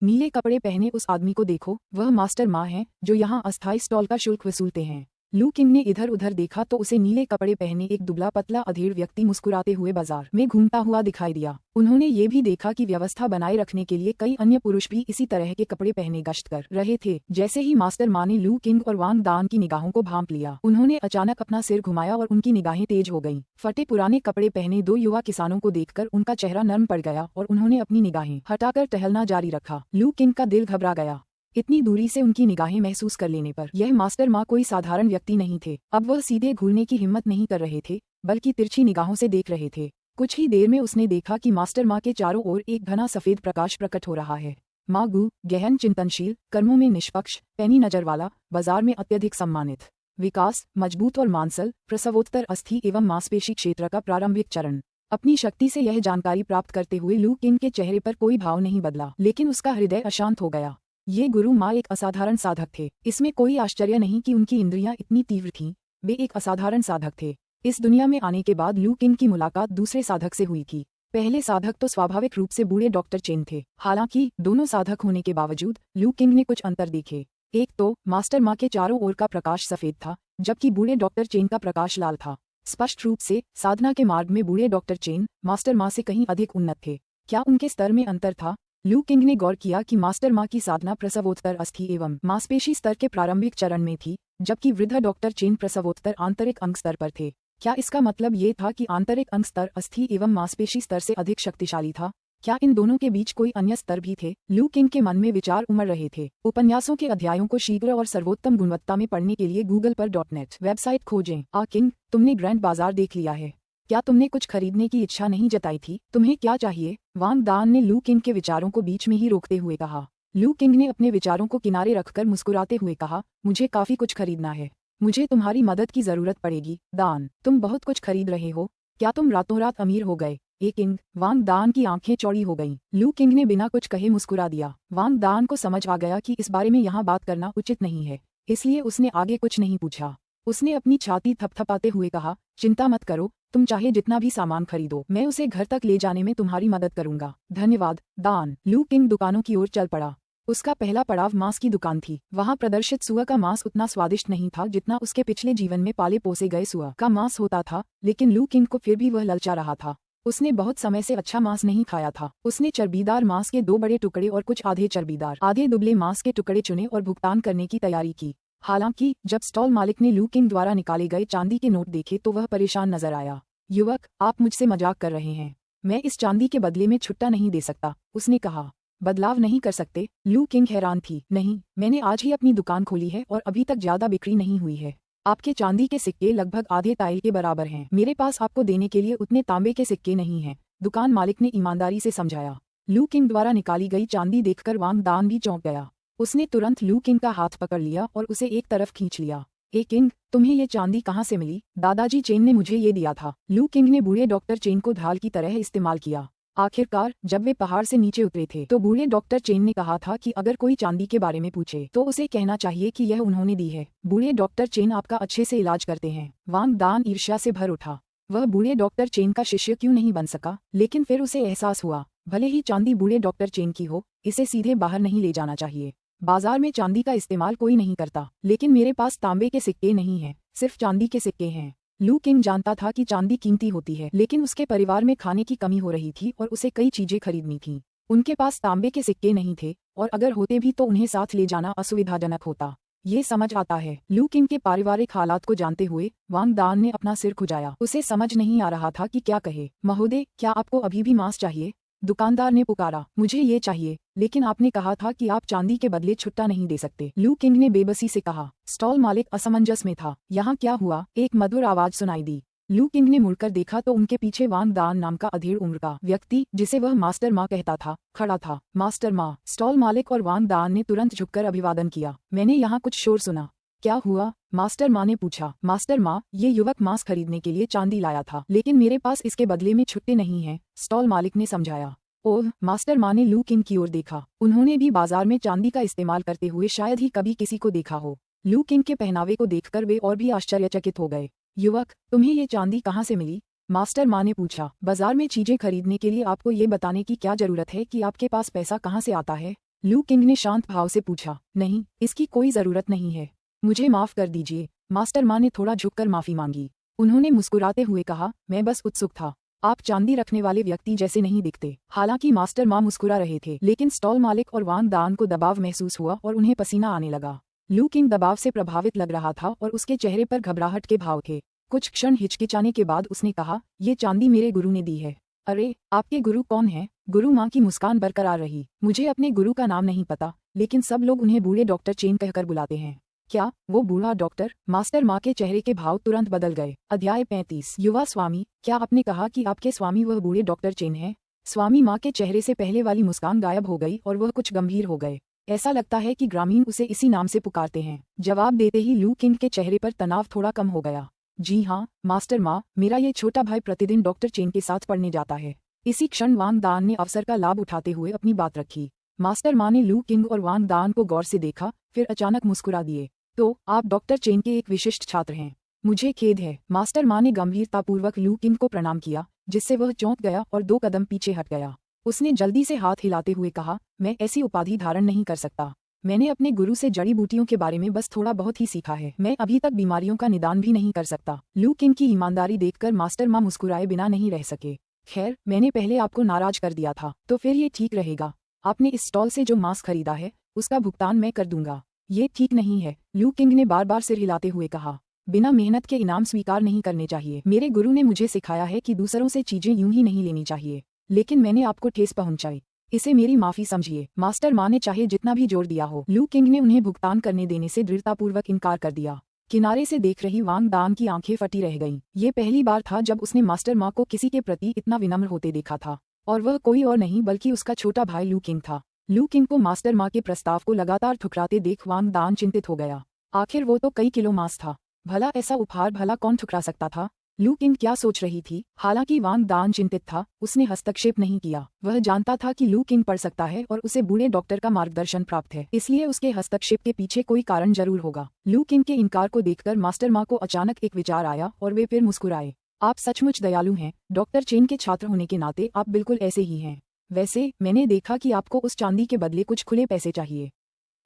नीले कपड़े पहने उस आदमी को देखो, वह मास्टर माँ हैं जो यहाँ अस्थायी स्टॉल का शुल्क वसूलते हैं। लू किंग ने इधर उधर देखा तो उसे नीले कपड़े पहने एक दुबला पतला अधेड़ व्यक्ति मुस्कुराते हुए बाजार में घूमता हुआ दिखाई दिया। उन्होंने ये भी देखा कि व्यवस्था बनाए रखने के लिए कई अन्य पुरुष भी इसी तरह के कपड़े पहने गश्त कर रहे थे। जैसे ही मास्टर मा ने लू किंग और वांग दान की निगाहों को भांप लिया, उन्होंने अचानक अपना सिर घुमाया और उनकी निगाहें तेज हो गईं। फटे पुराने कपड़े पहने दो युवा किसानों को देखकर उनका चेहरा नर्म पड़ गया और उन्होंने अपनी निगाहें हटाकर टहलना जारी रखा। लू किंग का दिल घबरा गया। इतनी दूरी से उनकी निगाहें महसूस कर लेने पर यह मास्टर मा कोई साधारण व्यक्ति नहीं थे। अब वह सीधे घूरने की हिम्मत नहीं कर रहे थे, बल्कि तिरछी निगाहों से देख रहे थे। कुछ ही देर में उसने देखा कि मास्टर मा के चारों ओर एक घना सफेद प्रकाश प्रकट हो रहा है। मागू, गहन चिंतनशील, कर्मों में निष्पक्ष, पैनी नजर वाला, बाजार में अत्यधिक सम्मानित। विकास, मजबूत और मांसल, प्रसवोत्तर अस्थि एवं मांसपेशी क्षेत्र का प्रारंभिक चरण। अपनी शक्ति से यह जानकारी प्राप्त करते हुए लू किंग के चेहरे पर कोई भाव नहीं बदला, लेकिन उसका हृदय अशांत हो गया। ये गुरु माँ एक असाधारण साधक थे। इसमें कोई आश्चर्य नहीं कि उनकी इंद्रियां इतनी तीव्र थीं। वे एक असाधारण साधक थे। इस दुनिया में आने के बाद लू किंग की मुलाकात दूसरे साधक से हुई थी। पहले साधक तो स्वाभाविक रूप से बूढ़े डॉक्टर चेन थे। हालांकि दोनों साधक होने के बावजूद लू किंग ने कुछ अंतर देखे। एक तो मास्टर मा के चारों ओर का प्रकाश सफेद था, जबकि बूढ़े डॉक्टर चेन का प्रकाश लाल था। स्पष्ट रूप से साधना के मार्ग में बूढ़े डॉक्टर चेन मास्टर मा से कहीं अधिक उन्नत थे। क्या उनके स्तर में अंतर था? लू किंग ने गौर किया कि मास्टर मा की साधना प्रसवोत्तर अस्थि एवं मांसपेशी स्तर के प्रारंभिक चरण में थी, जबकि वृद्ध डॉक्टर चेन प्रसवोत्तर आंतरिक अंग स्तर पर थे। क्या इसका मतलब ये था कि आंतरिक अंग स्तर अस्थि एवं मांसपेशी स्तर से अधिक शक्तिशाली था? क्या इन दोनों के बीच कोई अन्य स्तर भी थे? लू किंग के मन में विचार उमड़ रहे थे। उपन्यासों के अध्यायों को शीघ्र और सर्वोत्तम गुणवत्ता में पढ़ने के लिए गूगल पर .net वेबसाइट खोजें। किंग, तुमने ग्रैंड बाजार देख लिया है। क्या तुमने कुछ खरीदने की इच्छा नहीं जताई थी? तुम्हें क्या चाहिए? वांग दान ने लू किंग के विचारों को बीच में ही रोकते हुए कहा। लू किंग ने अपने विचारों को किनारे रखकर मुस्कुराते हुए कहा, मुझे काफी कुछ खरीदना है। मुझे तुम्हारी मदद की जरूरत पड़ेगी। दान, तुम बहुत कुछ खरीद रहे हो। क्या तुम रातों रात अमीर हो गए? किंग, वांग दान की आंखें चौड़ी हो गईं। लू किंग ने बिना कुछ कहे मुस्कुरा दिया। वांग दान को समझ आ गया कि इस बारे में यहाँ बात करना उचित नहीं है, इसलिए उसने आगे कुछ नहीं पूछा। उसने अपनी छाती थपथपाते हुए कहा, चिंता मत करो, तुम चाहे जितना भी सामान खरीदो, मैं उसे घर तक ले जाने में तुम्हारी मदद करूंगा। धन्यवाद, दान। लू किंग दुकानों की ओर चल पड़ा। उसका पहला पड़ाव मांस की दुकान थी। वहां प्रदर्शित सुअर का मांस उतना स्वादिष्ट नहीं था जितना उसके पिछले जीवन में पाले पोसे गए सुअर का मांस होता था, लेकिन लू किंग को फिर भी वह ललचा रहा था। उसने बहुत समय से अच्छा मांस नहीं खाया था। उसने चर्बीदार मांस के 2 बड़े टुकड़े और कुछ आधे चर्बीदार आधे दुबले मांस के टुकड़े चुने और भुगतान करने की तैयारी की। हालांकि जब स्टॉल मालिक ने लू किंग द्वारा निकाले गए चांदी के नोट देखे तो वह परेशान नजर आया। युवक, आप मुझसे मजाक कर रहे हैं। मैं इस चांदी के बदले में छुट्टा नहीं दे सकता, उसने कहा। बदलाव नहीं कर सकते? लू किंग हैरान थी। नहीं, मैंने आज ही अपनी दुकान खोली है और अभी तक ज्यादा बिक्री नहीं हुई है। आपके चांदी के सिक्के लगभग आधे ताइल के बराबर हैं। मेरे पास आपको देने के लिए उतने तांबे के सिक्के नहीं हैं, दुकान मालिक ने ईमानदारी से समझाया। लू किंग द्वारा निकाली गई चांदी देखकर वांग दान भी चौंक गया। उसने तुरंत लू किंग का हाथ पकड़ लिया और उसे एक तरफ खींच लिया। किंग, तुम्हें ये चांदी कहाँ से मिली? दादाजी चेन ने मुझे ये दिया था। लू किंग ने बूढ़े डॉक्टर चेन को ढाल की तरह इस्तेमाल किया। आखिरकार जब वे पहाड़ से नीचे उतरे थे तो बूढ़े डॉक्टर चेन ने कहा था कि अगर कोई चांदी के बारे में पूछे तो उसे कहना चाहिए कि यह उन्होंने दी है। बूढ़े डॉक्टर चेन आपका अच्छे से इलाज करते हैं। वांग दान ईर्ष्या से भर उठा। वह बूढ़े डॉक्टर चेन का शिष्य क्यों नहीं बन सका? लेकिन फिर उसे एहसास हुआ, भले ही चांदी बूढ़े डॉक्टर चेन की हो, इसे सीधे बाहर नहीं ले जाना चाहिए। बाजार में चांदी का इस्तेमाल कोई नहीं करता, लेकिन मेरे पास तांबे के सिक्के नहीं हैं, सिर्फ चांदी के सिक्के हैं। लू किंग जानता था कि चांदी कीमती होती है, लेकिन उसके परिवार में खाने की कमी हो रही थी और उसे कई चीजें खरीदनी थीं। उनके पास तांबे के सिक्के नहीं थे, और अगर होते भी तो उन्हें साथ ले जाना असुविधाजनक होता। ये समझ आता है। लू किंग के पारिवारिक हालात को जानते हुए वांग दान ने अपना सिर खुजाया। उसे समझ नहीं आ रहा था कि क्या कहे। महोदय, क्या आपको अभी भी मांस चाहिए? दुकानदार ने पुकारा। मुझे ये चाहिए, लेकिन आपने कहा था कि आप चांदी के बदले छुट्टा नहीं दे सकते, लू किंग ने बेबसी से कहा। स्टॉल मालिक असमंजस में था। यहाँ क्या हुआ? एक मधुर आवाज सुनाई दी। लू किंग ने मुड़कर देखा तो उनके पीछे वांग दान नाम का अधेड़ उम्र का व्यक्ति, जिसे वह मास्टर माँ कहता था, खड़ा था। मास्टर माँ। स्टॉल मालिक और वांग दान ने तुरंत झुककर अभिवादन किया। मैंने यहाँ कुछ शोर सुना। क्या हुआ? मास्टर माँ ने पूछा। मास्टर माँ, ये युवक मांस खरीदने के लिए चांदी लाया था, लेकिन मेरे पास इसके बदले में छुट्टे नहीं हैं, स्टॉल मालिक ने समझाया। ओह, मास्टर माँ ने लू किंग की ओर देखा। उन्होंने भी बाजार में चांदी का इस्तेमाल करते हुए शायद ही कभी किसी को देखा हो। लू किंग के पहनावे को देखकर वे और भी आश्चर्यचकित हो गए। युवक, तुम्हें ये चांदी कहाँ से मिली? मास्टर माँ ने पूछा। बाजार में चीजें खरीदने के लिए आपको ये बताने की क्या जरूरत है कि आपके पास पैसा कहाँ से आता है? लू किंग ने शांत भाव से पूछा। नहीं, इसकी कोई जरूरत नहीं है। मुझे माफ कर दीजिए, मास्टर माँ ने थोड़ा झुककर माफी मांगी। उन्होंने मुस्कुराते हुए कहा, मैं बस उत्सुक था। आप चांदी रखने वाले व्यक्ति जैसे नहीं दिखते। हालांकि मास्टर माँ मुस्कुरा रहे थे, लेकिन स्टॉल मालिक और वांग दान को दबाव महसूस हुआ और उन्हें पसीना आने लगा। लू किंग दबाव से प्रभावित लग रहा था और उसके चेहरे पर घबराहट के भाव थे। कुछ क्षण हिचकिचाने के बाद उसने कहा, ये चांदी मेरे गुरु ने दी है। अरे, आपके गुरु कौन है? गुरु माँ की मुस्कान बरकरार रही। मुझे अपने गुरु का नाम नहीं पता, लेकिन सब लोग उन्हें बूढ़े डॉक्टर चेन कहकर बुलाते हैं। क्या वो बूढ़ा डॉक्टर? मास्टर माँ के चेहरे के भाव तुरंत बदल गए। अध्याय 35। युवा स्वामी, क्या आपने कहा कि आपके स्वामी वह बूढ़े डॉक्टर चेन है? स्वामी माँ के चेहरे से पहले वाली मुस्कान गायब हो गई और वह कुछ गंभीर हो गए। ऐसा लगता है कि ग्रामीण उसे इसी नाम से पुकारते हैं। जवाब देते ही लू किंग के चेहरे पर तनाव थोड़ा कम हो गया। जी हाँ मास्टर माँ, मेरा ये छोटा भाई प्रतिदिन डॉक्टर चेन के साथ पढ़ने जाता है। इसी क्षण वांग दान ने अवसर का लाभ उठाते हुए अपनी बात रखी। मास्टर माँ ने लू किंग और वांग दान को गौर से देखा, फिर अचानक मुस्कुरा दिए। तो आप डॉक्टर चेन के एक विशिष्ट छात्र हैं। मुझे खेद है। मास्टर माँ ने गंभीरतापूर्वक लू किंग को प्रणाम किया, जिससे वह चौंक गया और 2 कदम पीछे हट गया। उसने जल्दी से हाथ हिलाते हुए कहा, मैं ऐसी उपाधि धारण नहीं कर सकता। मैंने अपने गुरु से जड़ी बूटियों के बारे में बस थोड़ा बहुत ही सीखा है। मैं अभी तक बीमारियों का निदान भी नहीं कर सकता। लू किंग की ईमानदारी देखकर मास्टर माँ मुस्कुराए बिना नहीं रह सके। खैर, मैंने पहले आपको नाराज कर दिया था, तो फिर ये ठीक रहेगा। आपने इस स्टॉल से जो मांस खरीदा है, उसका भुगतान मैं कर दूंगा। ये ठीक नहीं है, लू किंग ने बार बार सिर हिलाते हुए कहा। बिना मेहनत के इनाम स्वीकार नहीं करने चाहिए। मेरे गुरु ने मुझे सिखाया है कि दूसरों से चीजें यूं ही नहीं लेनी चाहिए, लेकिन मैंने आपको ठेस पहुंचाई। इसे मेरी माफी समझिए। मास्टर माँ ने चाहे जितना भी जोर दिया हो, लू किंग ने उन्हें भुगतान करने देने से दृढ़तापूर्वक इनकार कर दिया। किनारे से देख रही वांग दान की आंखें फटी रह गईं। ये पहली बार था जब उसने मास्टर माँ को किसी के प्रति इतना विनम्र होते देखा था, और वह कोई और नहीं बल्कि उसका छोटा भाई लू किंग था। लू किंग को मास्टर माँ के प्रस्ताव को लगातार ठुकराते देख वांग दान चिंतित हो गया। आखिर वो तो कई किलो मांस था। भला ऐसा उपहार भला कौन ठुकरा सकता था? लू किंग क्या सोच रही थी? हालांकि वांग दान चिंतित था, उसने हस्तक्षेप नहीं किया। वह जानता था कि लू किंग पढ़ सकता है और उसे बूढ़े डॉक्टर का मार्गदर्शन प्राप्त है, इसलिए उसके हस्तक्षेप के पीछे कोई कारण जरूर होगा। लू किंग के इनकार को देखकर मास्टर माँ को अचानक एक विचार आया और वे फिर मुस्कुराए। आप सचमुच दयालु हैं। डॉक्टर चेन के छात्र होने के नाते आप बिल्कुल ऐसे ही हैं। वैसे मैंने देखा कि आपको उस चांदी के बदले कुछ खुले पैसे चाहिए।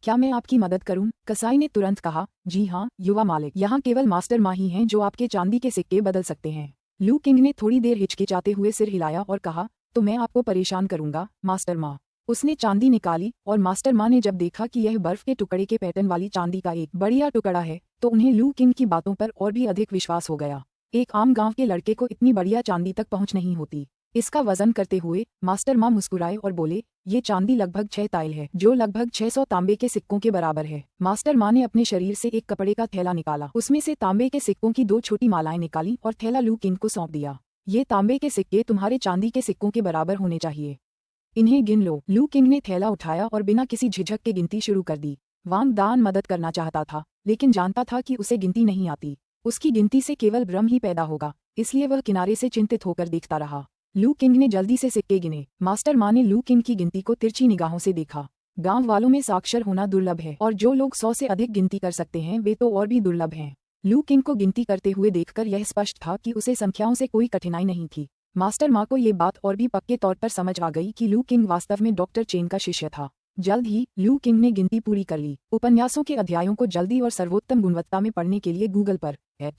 क्या मैं आपकी मदद करूं? कसाई ने तुरंत कहा। जी हाँ युवा मालिक, यहाँ केवल मास्टर माँ ही हैं जो आपके चांदी के सिक्के बदल सकते हैं। लू किंग ने थोड़ी देर हिचकिचाते हुए सिर हिलाया और कहा, तो मैं आपको परेशान करूंगा मास्टर माँ। उसने चांदी निकाली और मास्टर माँ ने जब देखा कि यह बर्फ के टुकड़े के पैटर्न वाली चांदी का एक बढ़िया टुकड़ा है, तो उन्हें लू किंग की बातों पर और भी अधिक विश्वास हो गया। एक आम गाँव के लड़के को इतनी बढ़िया चांदी तक पहुँच नहीं होती। इसका वजन करते हुए मास्टर माँ मुस्कुराए और बोले, ये चांदी लगभग 6 ताइल है, जो लगभग 600 तांबे के सिक्कों के बराबर है। मास्टर माँ ने अपने शरीर से एक कपड़े का थैला निकाला, उसमें से तांबे के सिक्कों की 2 छोटी मालाएं निकाली और थैला लू किंग को सौंप दिया। ये तांबे के सिक्के तुम्हारे चांदी के सिक्कों के बराबर होने चाहिए। इन्हें गिन लो। लू किंग ने थैला उठाया और बिना किसी झिझक के गिनती शुरू कर दी। वांग दान मदद करना चाहता था, लेकिन जानता था कि उसे गिनती नहीं आती। उसकी गिनती से केवल भ्रम ही पैदा होगा, इसलिए वह किनारे से चिंतित होकर देखता रहा। लू किंग ने जल्दी से सिक्के गिने। मास्टर माँ ने लू किंग की गिनती को तिरछी निगाहों से देखा। गांव वालों में साक्षर होना दुर्लभ है, और जो लोग 100 से अधिक गिनती कर सकते हैं वे तो और भी दुर्लभ हैं। लू किंग को गिनती करते हुए देखकर यह स्पष्ट था कि उसे संख्याओं से कोई कठिनाई नहीं थी। मास्टर माँ को ये बात और भी पक्के तौर पर समझ आ गई कि लू किंग वास्तव में डॉक्टर चेन का शिष्य था। जल्द ही लू किंग ने गिनती पूरी कर ली। उपन्यासों के अध्यायों को जल्दी और सर्वोत्तम गुणवत्ता में पढ़ने के लिए गूगल पर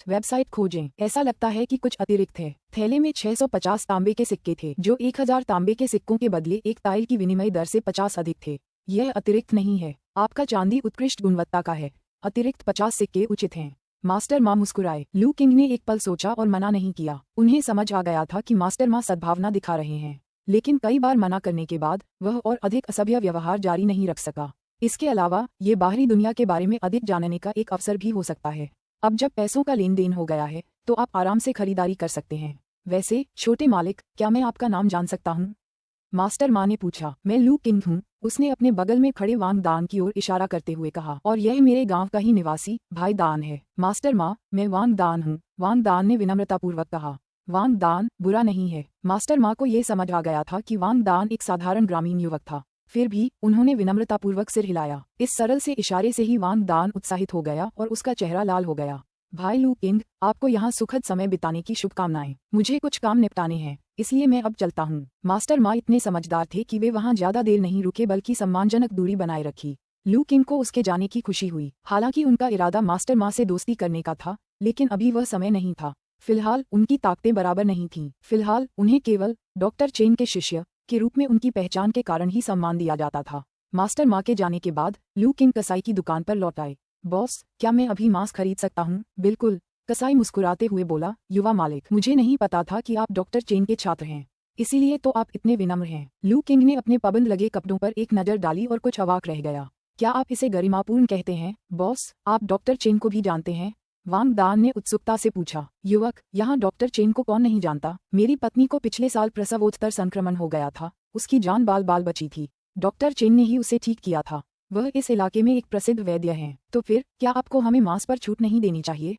वेबसाइट खोजें। ऐसा लगता है कि कुछ अतिरिक्त है। थैले में 650 तांबे के सिक्के थे, जो 1000 तांबे के सिक्कों के बदले 1 ताइल की विनिमय दर से 50 अधिक थे। यह अतिरिक्त नहीं है, आपका चांदी उत्कृष्ट गुणवत्ता का है। अतिरिक्त 50 सिक्के उचित हैं। मास्टर माँ मुस्कुराए। लू किंग ने एक पल सोचा और मना नहीं किया। उन्हें समझ आ गया था कि मास्टर माँ सद्भावना दिखा रहे हैं, लेकिन कई बार मना करने के बाद वह और अधिक असभ्य व्यवहार जारी नहीं रख सका। इसके अलावा ये बाहरी दुनिया के बारे में अधिक जानने का एक अवसर भी हो सकता है। अब जब पैसों का लेन देन हो गया है, तो आप आराम से खरीदारी कर सकते हैं। वैसे छोटे मालिक, क्या मैं आपका नाम जान सकता हूँ? मास्टर माँ ने पूछा। मैं लू किंग हूँ, उसने अपने बगल में खड़े वांग दान की ओर इशारा करते हुए कहा, और यह मेरे गांव का ही निवासी भाई दान है। मास्टर माँ, मैं वांग दान हूँ, वांग दान ने विनम्रतापूर्वक कहा। वांग दान बुरा नहीं है। मास्टर माँ को ये समझ आ गया था कि वांग दान एक साधारण ग्रामीण युवक था, फिर भी उन्होंने विनम्रतापूर्वक सिर हिलाया। इस सरल से इशारे से ही वांग दान उत्साहित हो गया और उसका चेहरा लाल हो गया। भाई लू किंग, आपको यहाँ सुखद समय बिताने की शुभकामनाएं। मुझे कुछ काम निपटाने हैं, इसलिए मैं अब चलता हूँ। मास्टर माँ इतने समझदार थे कि वे वहाँ ज्यादा देर नहीं रुके, बल्कि सम्मानजनक दूरी बनाए रखी। लू किंग को उसके जाने की खुशी हुई। हालांकि उनका इरादा मास्टर माँ से दोस्ती करने का था, लेकिन अभी वह समय नहीं था। फिलहाल उनकी ताकतें बराबर नहीं थीं। फिलहाल उन्हें केवल डॉक्टर चेन के शिष्य के रूप में उनकी पहचान के कारण ही सम्मान दिया जाता था। मास्टर माँ के जाने के बाद लू किंग कसाई की दुकान पर लौट आए। बॉस, क्या मैं अभी मांस खरीद सकता हूँ? बिल्कुल, कसाई मुस्कुराते हुए बोला। युवा मालिक, मुझे नहीं पता था कि आप डॉक्टर चेन के छात्र हैं, इसीलिए तो आप इतने विनम्र हैं। लू किंग ने अपने पाबंद लगे कपड़ों पर एक नज़र डाली और कुछ अवाक रह गया। क्या आप इसे गरिमापूर्ण कहते हैं? बॉस, आप डॉक्टर चेन को भी जानते हैं? वांग दान ने उत्सुकता से पूछा। युवक, यहाँ डॉक्टर चेन को कौन नहीं जानता? मेरी पत्नी को पिछले साल प्रसवोत्तर संक्रमण हो गया था, उसकी जान बाल बाल बची थी। डॉक्टर चेन ने ही उसे ठीक किया था। वह इस इलाके में एक प्रसिद्ध वैद्य हैं। तो फिर क्या आपको हमें मांस पर छूट नहीं देनी चाहिए?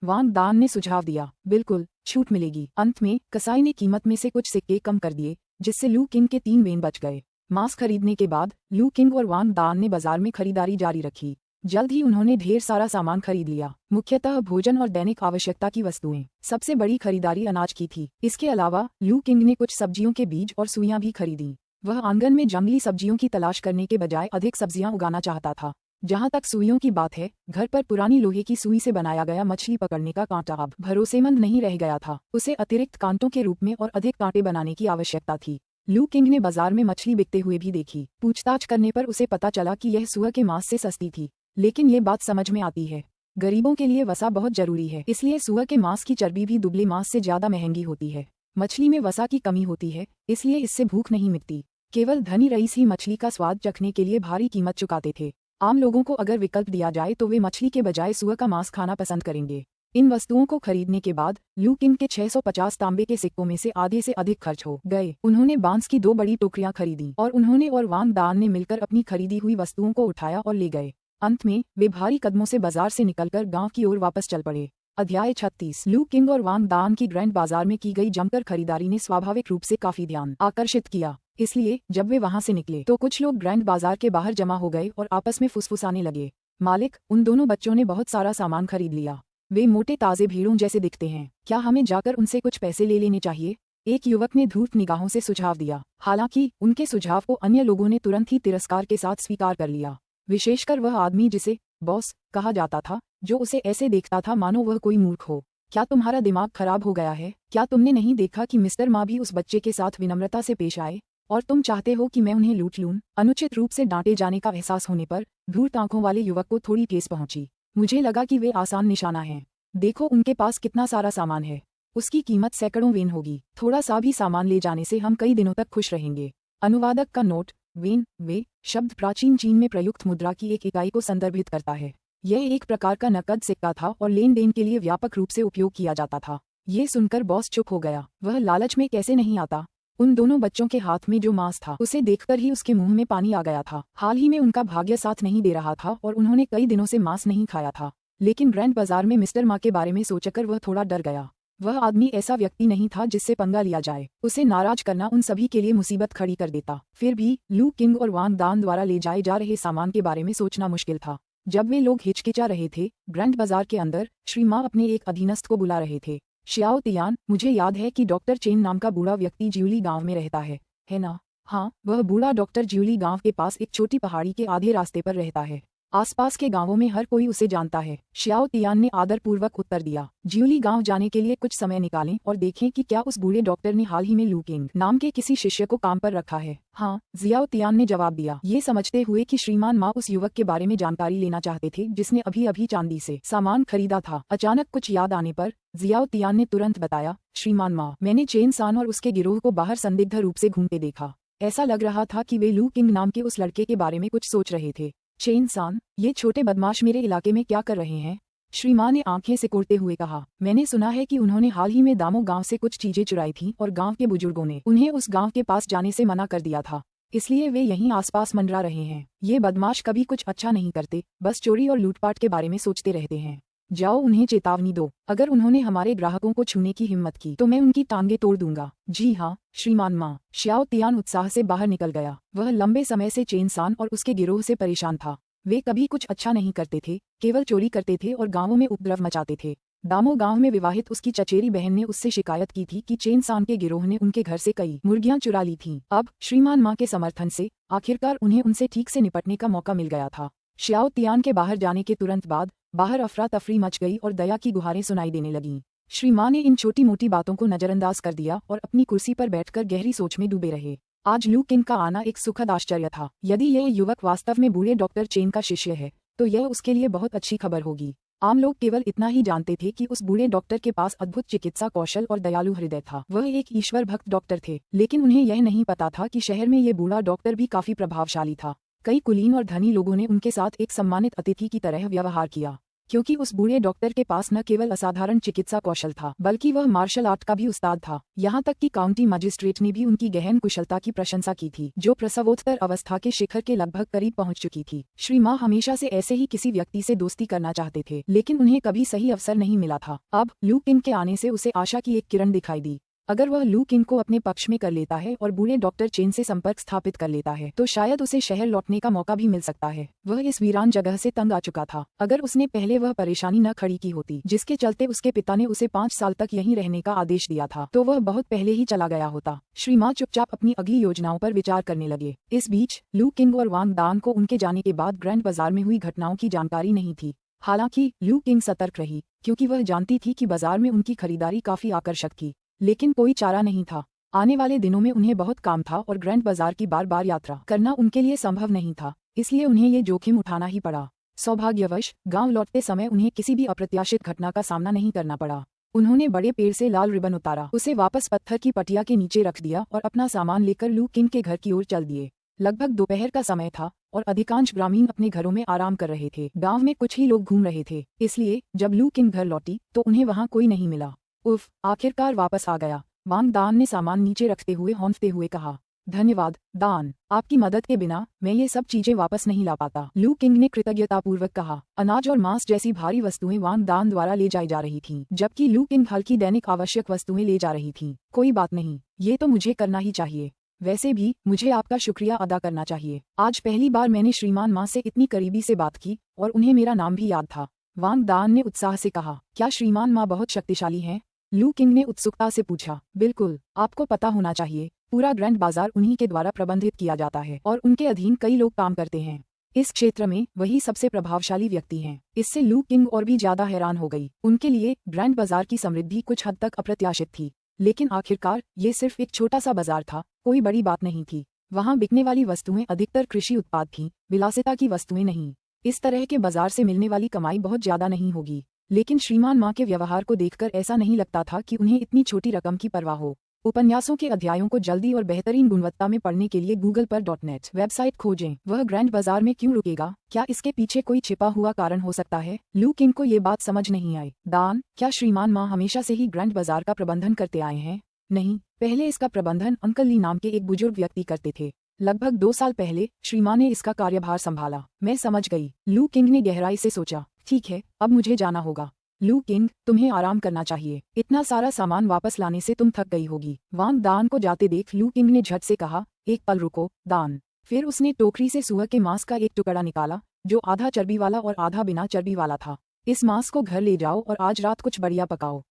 वांग दान ने सुझाव दिया। बिल्कुल, छूट मिलेगी। अंत में कसाई ने कीमत में से कुछ सिक्के कम कर दिए, जिससे लू किंग के 3 वेन बच गए। मांस खरीदने के बाद लू किंग और वांग दान ने बाजार में खरीदारी जारी रखी। जल्द ही उन्होंने ढेर सारा सामान खरीद लिया, मुख्यतः भोजन और दैनिक आवश्यकता की वस्तुएं। सबसे बड़ी खरीदारी अनाज की थी। इसके अलावा लू किंग ने कुछ सब्जियों के बीज और सुइयां भी खरीदी। वह आंगन में जंगली सब्जियों की तलाश करने के बजाय अधिक सब्जियां उगाना चाहता था। जहां तक सुइयों की बात है, घर पर पुरानी लोहे की सुई से बनाया गया मछली पकड़ने का कांटा अब भरोसेमंद नहीं रह गया था। उसे अतिरिक्त कांटों के रूप में और अधिक कांटे बनाने की आवश्यकता थी। लू किंग ने बाजार में मछली बिकते हुए भी देखी। पूछताछ करने पर उसे पता चला कि यह सुअर के मांस से सस्ती थी। लेकिन ये बात समझ में आती है, गरीबों के लिए वसा बहुत जरूरी है, इसलिए सुअर के मांस की चर्बी भी दुबले मांस से ज्यादा महंगी होती है। मछली में वसा की कमी होती है, इसलिए इससे भूख नहीं मिटती। केवल धनी रईस ही मछली का स्वाद चखने के लिए भारी कीमत चुकाते थे। आम लोगों को अगर विकल्प दिया जाए तो वे मछली के बजाय सुअर का मांस खाना पसंद करेंगे। इन वस्तुओं को खरीदने के बाद लू किंग के 650 तांबे के सिक्कों में से आधे से अधिक खर्च हो गए। उन्होंने बांस की 2 बड़ी टोकरियां खरीदी और उन्होंने और वांग दान ने मिलकर अपनी खरीदी हुई वस्तुओं को उठाया और ले गए। अंत में वे भारी कदमों से बाजार से निकलकर गांव की ओर वापस चल पड़े। अध्याय 36। लू किंग और वांग दान की ग्रैंड बाजार में की गई जमकर खरीदारी ने स्वाभाविक रूप से काफी ध्यान आकर्षित किया। इसलिए जब वे वहां से निकले तो कुछ लोग ग्रैंड बाजार के बाहर जमा हो गए और आपस में फुसफुसाने लगे। मालिक, उन दोनों बच्चों ने बहुत सारा सामान खरीद लिया। वे मोटे ताजे भीड़ों जैसे दिखते हैं। क्या हमें जाकर उनसे कुछ पैसे ले लेने चाहिए? एक युवक ने धूर्त निगाहों से सुझाव दिया। हालांकि उनके सुझाव को अन्य लोगों ने तुरंत ही तिरस्कार के साथ स्वीकार कर लिया, विशेषकर वह आदमी जिसे बॉस कहा जाता था, जो उसे ऐसे देखता था मानो वह कोई मूर्ख हो। क्या तुम्हारा दिमाग खराब हो गया है? क्या तुमने नहीं देखा कि मिस्टर माँ भी उस बच्चे के साथ विनम्रता से पेश आए, और तुम चाहते हो कि मैं उन्हें लूट लूं? अनुचित रूप से डांटे जाने का एहसास होने पर धूर्त आंखों वाले युवक को थोड़ी ठेस पहुंची। मुझे लगा कि वे आसान निशाना हैं। देखो उनके पास कितना सारा सामान है। उसकी कीमत सैकड़ों वेन होगी। थोड़ा सा भी सामान ले जाने से हम कई दिनों तक खुश रहेंगे। अनुवादक का नोट: वेन वे शब्द प्राचीन चीन में प्रयुक्त मुद्रा की एक इकाई को संदर्भित करता है। यह एक प्रकार का नकद सिक्का था और लेन देन के लिए व्यापक रूप से उपयोग किया जाता था। ये सुनकर बॉस चुप हो गया। वह लालच में कैसे नहीं आता। उन दोनों बच्चों के हाथ में जो मांस था उसे देखकर ही उसके मुंह में पानी आ गया था। हाल ही में उनका भाग्य साथ नहीं दे रहा था और उन्होंने कई दिनों से मांस नहीं खाया था। लेकिन ग्रैंड बाजार में मिस्टर माँ के बारे में सोचकर वह थोड़ा डर गया। वह आदमी ऐसा व्यक्ति नहीं था जिससे पंगा लिया जाए। उसे नाराज करना उन सभी के लिए मुसीबत खड़ी कर देता। फिर भी लू किंग और वांग दान द्वारा ले जाए जा रहे सामान के बारे में सोचना मुश्किल था। जब वे लोग हिचकिचा रहे थे, ग्रैंड बाजार के अंदर श्री माँ अपने एक अधीनस्थ को बुला रहे थे। श्याओ तियान, मुझे याद है कि डॉक्टर चेन नाम का बूढ़ा व्यक्ति ज्यूली गांव में रहता है ना? हाँ, वह बूढ़ा डॉक्टर ज्यूली गांव के पास एक छोटी पहाड़ी के आधे रास्ते पर रहता है। आसपास के गांवों में हर कोई उसे जानता है। श्याओ तियान ने आदरपूर्वक उत्तर दिया। ज्यूली गांव जाने के लिए कुछ समय निकालें और देखें कि क्या उस बूढ़े डॉक्टर ने हाल ही में लू किंग नाम के किसी शिष्य को काम पर रखा है। हाँ, जियाओ तियान ने जवाब दिया, ये समझते हुए कि श्रीमान माँ उस युवक के बारे में जानकारी लेना चाहते थे जिसने अभी अभी चांदी से सामान खरीदा था। अचानक कुछ याद आने पर जियाओ तियान ने तुरंत बताया, श्रीमान माँ, मैंने चेन सान और उसके गिरोह को बाहर संदिग्ध रूप से घूमते देखा। ऐसा लग रहा था कि वे लू किंग नाम के उस लड़के के बारे में कुछ सोच रहे थे। चेन सान, ये छोटे बदमाश मेरे इलाके में क्या कर रहे हैं? श्रीमान ने आंखें सिकोड़ते हुए कहा, मैंने सुना है कि उन्होंने हाल ही में दामो गांव से कुछ चीजें चुराई थीं और गांव के बुजुर्गों ने उन्हें उस गांव के पास जाने से मना कर दिया था, इसलिए वे यहीं आसपास मंडरा रहे हैं। ये बदमाश कभी कुछ अच्छा नहीं करते, बस चोरी और लूटपाट के बारे में सोचते रहते हैं। जाओ उन्हें चेतावनी दो। अगर उन्होंने हमारे ग्राहकों को छूने की हिम्मत की तो मैं उनकी टांगे तोड़ दूंगा। जी हाँ, श्रीमान माँ। श्याओ तियान उत्साह से बाहर निकल गया। वह लंबे समय से चेन सान और उसके गिरोह से परेशान था। वे कभी कुछ अच्छा नहीं करते थे, केवल चोरी करते थे और गांवों में उपद्रव मचाते थे। दामो गांव में विवाहित उसकी चचेरी बहन ने उससे शिकायत की थी कि चेन सान के गिरोह ने उनके घर से कई मुर्गियां चुरा ली थीं। अब श्रीमान मां के समर्थन से आखिरकार उन्हें उनसे ठीक से निपटने का मौका मिल गया था। श्याओ तियान के बाहर जाने के तुरंत बाद बाहर अफरा तफरी मच गई और दया की गुहारें सुनाई देने लगीं। श्री मां ने इन छोटी मोटी बातों को नजरअंदाज कर दिया और अपनी कुर्सी पर बैठकर गहरी सोच में डूबे रहे। आज लू किंग का आना एक सुखद आश्चर्य था। यदि यह युवक वास्तव में बूढ़े डॉक्टर चेन का शिष्य है तो यह उसके लिए बहुत अच्छी खबर होगी। आम लोग केवल इतना ही जानते थे कि उस बूढ़े डॉक्टर के पास अद्भुत चिकित्सा कौशल और दयालु हृदय था। वह एक ईश्वर भक्त डॉक्टर थे, लेकिन उन्हें यह नहीं पता था कि शहर में ये बूढ़ा डॉक्टर भी काफी प्रभावशाली था। कई कुलीन और धनी लोगों ने उनके साथ एक सम्मानित अतिथि की तरह व्यवहार किया, क्योंकि उस बूढ़े डॉक्टर के पास न केवल असाधारण चिकित्सा कौशल था बल्कि वह मार्शल आर्ट का भी उस्ताद था। यहाँ तक कि काउंटी मजिस्ट्रेट ने भी उनकी गहन कुशलता की प्रशंसा की थी, जो प्रसवोत्तर अवस्था के शिखर के लगभग करीब पहुंच चुकी थी। श्री मां हमेशा से ऐसे ही किसी व्यक्ति से दोस्ती करना चाहते थे, लेकिन उन्हें कभी सही अवसर नहीं मिला था। अब लू किंग के आने से उसे आशा की एक किरण दिखाई दी। अगर वह लू किंग को अपने पक्ष में कर लेता है और बूढ़े डॉक्टर चेन से संपर्क स्थापित कर लेता है तो शायद उसे शहर लौटने का मौका भी मिल सकता है। वह इस वीरान जगह से तंग आ चुका था। अगर उसने पहले वह परेशानी न खड़ी की होती जिसके चलते उसके पिता ने उसे 5 साल तक यहीं रहने का आदेश दिया था, तो वह बहुत पहले ही चला गया होता। श्री मां चुपचाप अपनी अगली योजनाओं पर विचार करने लगे। इस बीच लू किंग और वांग दान को उनके जाने के बाद ग्रैंड बाजार में हुई घटनाओं की जानकारी नहीं थी। हालांकि लू किंग सतर्क रही, क्योंकि वह जानती थी कि बाजार में उनकी खरीदारी काफी आकर्षक थी, लेकिन कोई चारा नहीं था। आने वाले दिनों में उन्हें बहुत काम था और ग्रैंड बाजार की बार बार यात्रा करना उनके लिए संभव नहीं था, इसलिए उन्हें ये जोखिम उठाना ही पड़ा। सौभाग्यवश गांव लौटते समय उन्हें किसी भी अप्रत्याशित घटना का सामना नहीं करना पड़ा। उन्होंने बड़े पेड़ से लाल रिबन उतारा, उसे वापस पत्थर की पटिया के नीचे रख दिया और अपना सामान लेकर लू किंग के घर की ओर चल दिए। लगभग दोपहर का समय था और अधिकांश ग्रामीण अपने घरों में आराम कर रहे थे। गांव में कुछ ही लोग घूम रहे थे, इसलिए जब लू किंग घर लौटी तो उन्हें वहां कोई नहीं मिला। उफ, आखिरकार वापस आ गया, वांग दान ने सामान नीचे रखते हुए हौंफते हुए कहा। धन्यवाद दान, आपकी मदद के बिना मैं ये सब चीजें वापस नहीं ला पाता, लू किंग ने कृतज्ञतापूर्वक कहा। अनाज और मांस जैसी भारी वस्तुएं वांग दान द्वारा ले जाई जा रही थीं, जबकि लू किंग हल्की दैनिक आवश्यक वस्तुएं ले जा रही थीं। कोई बात नहीं, ये तो मुझे करना ही चाहिए। वैसे भी मुझे आपका शुक्रिया अदा करना चाहिए। आज पहली बार मैंने श्रीमान मां से इतनी करीबी से बात की और उन्हें मेरा नाम भी याद था, वांग दान ने उत्साह से कहा। क्या श्रीमान मां बहुत शक्तिशाली हैं? लू किंग ने उत्सुकता से पूछा। बिल्कुल, आपको पता होना चाहिए, पूरा ग्रैंड बाजार उन्हीं के द्वारा प्रबंधित किया जाता है और उनके अधीन कई लोग काम करते हैं। इस क्षेत्र में वही सबसे प्रभावशाली व्यक्ति हैं। इससे लू किंग और भी ज्यादा हैरान हो गई। उनके लिए ग्रैंड बाजार की समृद्धि कुछ हद तक अप्रत्याशित थी, लेकिन आखिरकार ये सिर्फ एक छोटा सा बाजार था, कोई बड़ी बात नहीं थी। वहाँ बिकने वाली वस्तुएं अधिकतर कृषि उत्पाद थीं, विलासिता की वस्तुएं नहीं। इस तरह के बाजार से मिलने वाली कमाई बहुत ज्यादा नहीं होगी, लेकिन श्रीमान मां के व्यवहार को देखकर ऐसा नहीं लगता था कि उन्हें इतनी छोटी रकम की परवाह हो। उपन्यासों के अध्यायों को जल्दी और बेहतरीन गुणवत्ता में पढ़ने के लिए गूगल पर .net वेबसाइट खोजें। वह ग्रैंड बाजार में क्यों रुकेगा? क्या इसके पीछे कोई छिपा हुआ कारण हो सकता है? लू किंग को ये बात समझ नहीं आई। दान, क्या श्रीमान मां हमेशा से ही ग्रैंड बाजार का प्रबंधन करते आए हैं? नहीं, पहले इसका प्रबंधन अंकल ली नाम के एक बुजुर्ग व्यक्ति करते थे। लगभग 2 साल पहले श्रीमान ने इसका कार्यभार संभाला। मैं समझ गई, लू किंग ने गहराई से सोचा। ठीक है, अब मुझे जाना होगा। लू किंग, तुम्हें आराम करना चाहिए, इतना सारा सामान वापस लाने से तुम थक गई होगी। वांग दान को जाते देख लू किंग ने झट से कहा, एक पल रुको दान। फिर उसने टोकरी से सुअर के मांस का एक टुकड़ा निकाला, जो आधा चर्बी वाला और आधा बिना चर्बी वाला था। इस मांस को घर ले जाओ और आज रात कुछ बढ़िया पकाओ।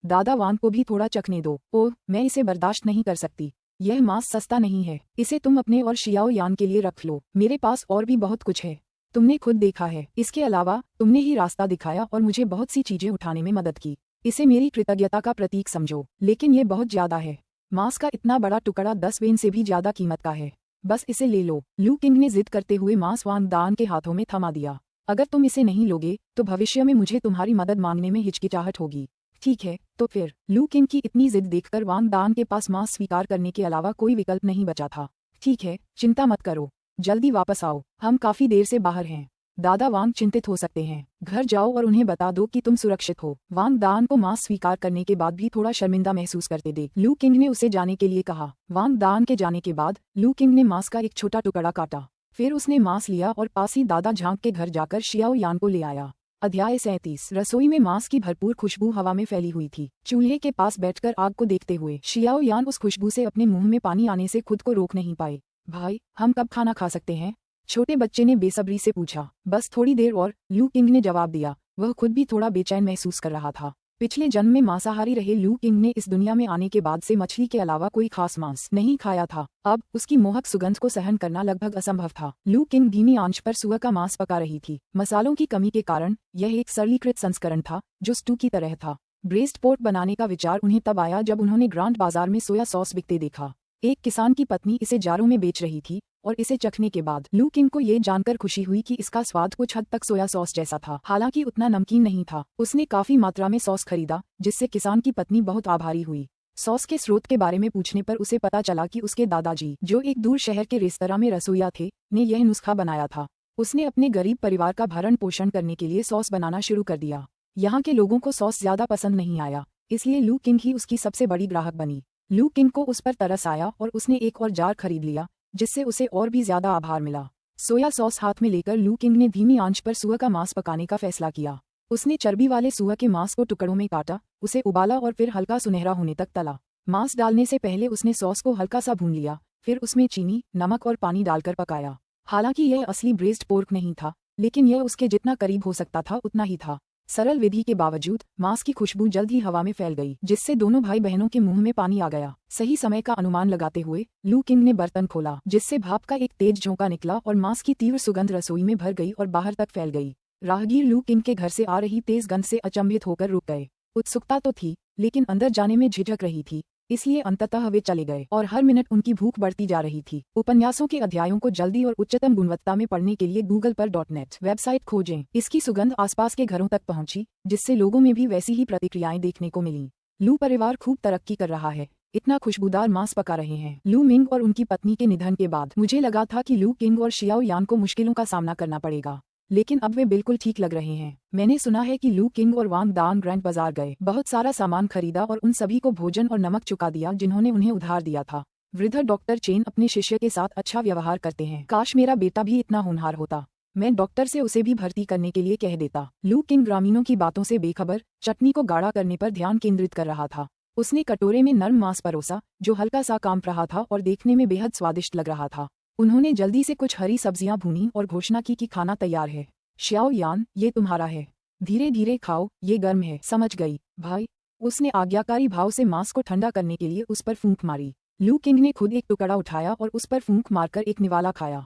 दादा वांग को भी थोड़ा चखने दो। ओह, मैं इसे बर्दाश्त नहीं कर सकती। यह मांस सस्ता नहीं है, इसे तुम अपने और शियाओ यान के लिए रख लो। मेरे पास और भी बहुत कुछ है, तुमने खुद देखा है। इसके अलावा तुमने ही रास्ता दिखाया और मुझे बहुत सी चीजें उठाने में मदद की। इसे मेरी कृतज्ञता का प्रतीक समझो, लेकिन ये बहुत ज्यादा है। मांस का इतना बड़ा टुकड़ा 10 वेन से भी ज्यादा कीमत का है। बस इसे ले लो। लू किंग ने जिद करते हुए मांस वांग दान के हाथों में थमा दिया। अगर तुम इसे नहीं लोगे तो भविष्य में मुझे तुम्हारी मदद मांगने में हिचकिचाहट होगी। ठीक है, तो फिर। लू किंग की इतनी जिद देखकर वांग दान के पास मांस स्वीकार करने के अलावा कोई विकल्प नहीं बचा था। ठीक है, चिंता मत करो, जल्दी वापस आओ, हम काफी देर से बाहर हैं। दादा वांग चिंतित हो सकते हैं। घर जाओ और उन्हें बता दो कि तुम सुरक्षित हो। वांग दान को मांस स्वीकार करने के बाद भी थोड़ा शर्मिंदा महसूस करते देख लू किंग ने उसे जाने के लिए कहा। वांग दान के जाने के बाद लू किंग ने मांस का एक छोटा टुकड़ा काटा। फिर उसने मांस लिया और पास ही दादा झांक के घर जाकर शियाओ यान को ले आया। अध्याय 37। रसोई में मांस की भरपूर खुशबू हवा में फैली हुई थी। चूल्हे के पास बैठकर आग को देखते हुए शियाओ यान उस खुशबू से अपने मुंह में पानी आने से खुद को रोक नहीं पाए। भाई, हम कब खाना खा सकते हैं? छोटे बच्चे ने बेसब्री से पूछा। बस थोड़ी देर और, लू किंग ने जवाब दिया। वह खुद भी थोड़ा बेचैन महसूस कर रहा था। पिछले जन्म में मांसाहारी रहे लू किंग ने इस दुनिया में आने के बाद से मछली के अलावा कोई खास मांस नहीं खाया था। अब उसकी मोहक सुगंध को सहन करना लगभग असंभव था। लू किंग धीमी आंच पर सुअर का मांस पका रही थी। मसालों की कमी के कारण यह एक सरलीकृत संस्करण था जो स्टू की तरह था। ब्रेस्ट पोर्क बनाने का विचार उन्हें तब आया जब उन्होंने ग्रांट बाजार में सोया सॉस बिकते देखा। एक किसान की पत्नी इसे जारों में बेच रही थी और इसे चखने के बाद लू किंग को ये जानकर खुशी हुई कि इसका स्वाद कुछ हद तक सोया सॉस जैसा था, हालांकि उतना नमकीन नहीं था। उसने काफी मात्रा में सॉस खरीदा, जिससे किसान की पत्नी बहुत आभारी हुई। सॉस के स्रोत के बारे में पूछने पर उसे पता चला कि उसके दादाजी, जो एक दूर शहर के रेस्तरां में रसोइया थे, ने यह नुस्खा बनाया था। उसने अपने गरीब परिवार का भरण पोषण करने के लिए सॉस बनाना शुरू कर दिया। यहाँ के लोगों को सॉस ज्यादा पसंद नहीं आया, इसलिए लू किंग ही उसकी सबसे बड़ी ग्राहक बनी। लू किंग को उस पर तरस आया और उसने एक और जार खरीद लिया, जिससे उसे और भी ज्यादा आभार मिला। सोया सॉस हाथ में लेकर लू किंग ने धीमी आंच पर सुअर का मांस पकाने का फैसला किया। उसने चर्बी वाले सुअर के मांस को टुकड़ों में काटा, उसे उबाला और फिर हल्का सुनहरा होने तक तला। मांस डालने से पहले उसने सॉस को हल्का सा भून लिया, फिर उसमें चीनी, नमक और पानी डालकर पकाया। हालांकि यह असली ब्रेस्ट पोर्क नहीं था, लेकिन यह उसके जितना करीब हो सकता था उतना ही था। सरल विधि के बावजूद मांस की खुशबू जल्द ही हवा में फैल गई, जिससे दोनों भाई बहनों के मुंह में पानी आ गया। सही समय का अनुमान लगाते हुए लू किंग ने बर्तन खोला, जिससे भाप का एक तेज झोंका निकला और मांस की तीव्र सुगंध रसोई में भर गई और बाहर तक फैल गई। राहगीर लू किंग के घर से आ रही तेज गंध से अचंभित होकर रुक गए। उत्सुकता तो थी, लेकिन अंदर जाने में झिझक रही थी, इसलिए अंततः वे चले गए और हर मिनट उनकी भूख बढ़ती जा रही थी। उपन्यासों के अध्यायों को जल्दी और उच्चतम गुणवत्ता में पढ़ने के लिए गूगल पर .net वेबसाइट खोजें। इसकी सुगंध आसपास के घरों तक पहुंची, जिससे लोगों में भी वैसी ही प्रतिक्रियाएं देखने को मिलीं। लू परिवार खूब तरक्की कर रहा है, इतना खुशबूदार मांस पका रहे हैं। लू मिंग और उनकी पत्नी के निधन के बाद मुझे लगा था कि लू किंग और शियाओ यान को मुश्किलों का सामना करना पड़ेगा, लेकिन अब वे बिल्कुल ठीक लग रहे हैं। मैंने सुना है कि लू किंग और वांग दान ग्रैंड बाजार गए, बहुत सारा सामान खरीदा और उन सभी को भोजन और नमक चुका दिया जिन्होंने उन्हें उधार दिया था। वृद्ध डॉक्टर चेन अपने शिष्य के साथ अच्छा व्यवहार करते हैं। काश मेरा बेटा भी इतना होनहार होता। मैं डॉक्टर से उसे भी भर्ती करने के लिए कह देता। लू किंग ग्रामीणों की बातों से बेखबर चटनी को गाढ़ा करने पर ध्यान केंद्रित कर रहा था। उसने कटोरे में नर्म मांस परोसा, जो हल्का सा कांप रहा था और देखने में बेहद स्वादिष्ट लग रहा था। उन्होंने जल्दी से कुछ हरी सब्जियां भूनी और घोषणा की कि खाना तैयार है। शियाओ यान, ये तुम्हारा है। धीरे धीरे खाओ, ये गर्म है। समझ गई भाई। उसने आज्ञाकारी भाव से मांस को ठंडा करने के लिए उस पर फूंक मारी। लू किंग ने खुद एक टुकड़ा उठाया और उस पर फूंक मारकर एक निवाला खाया।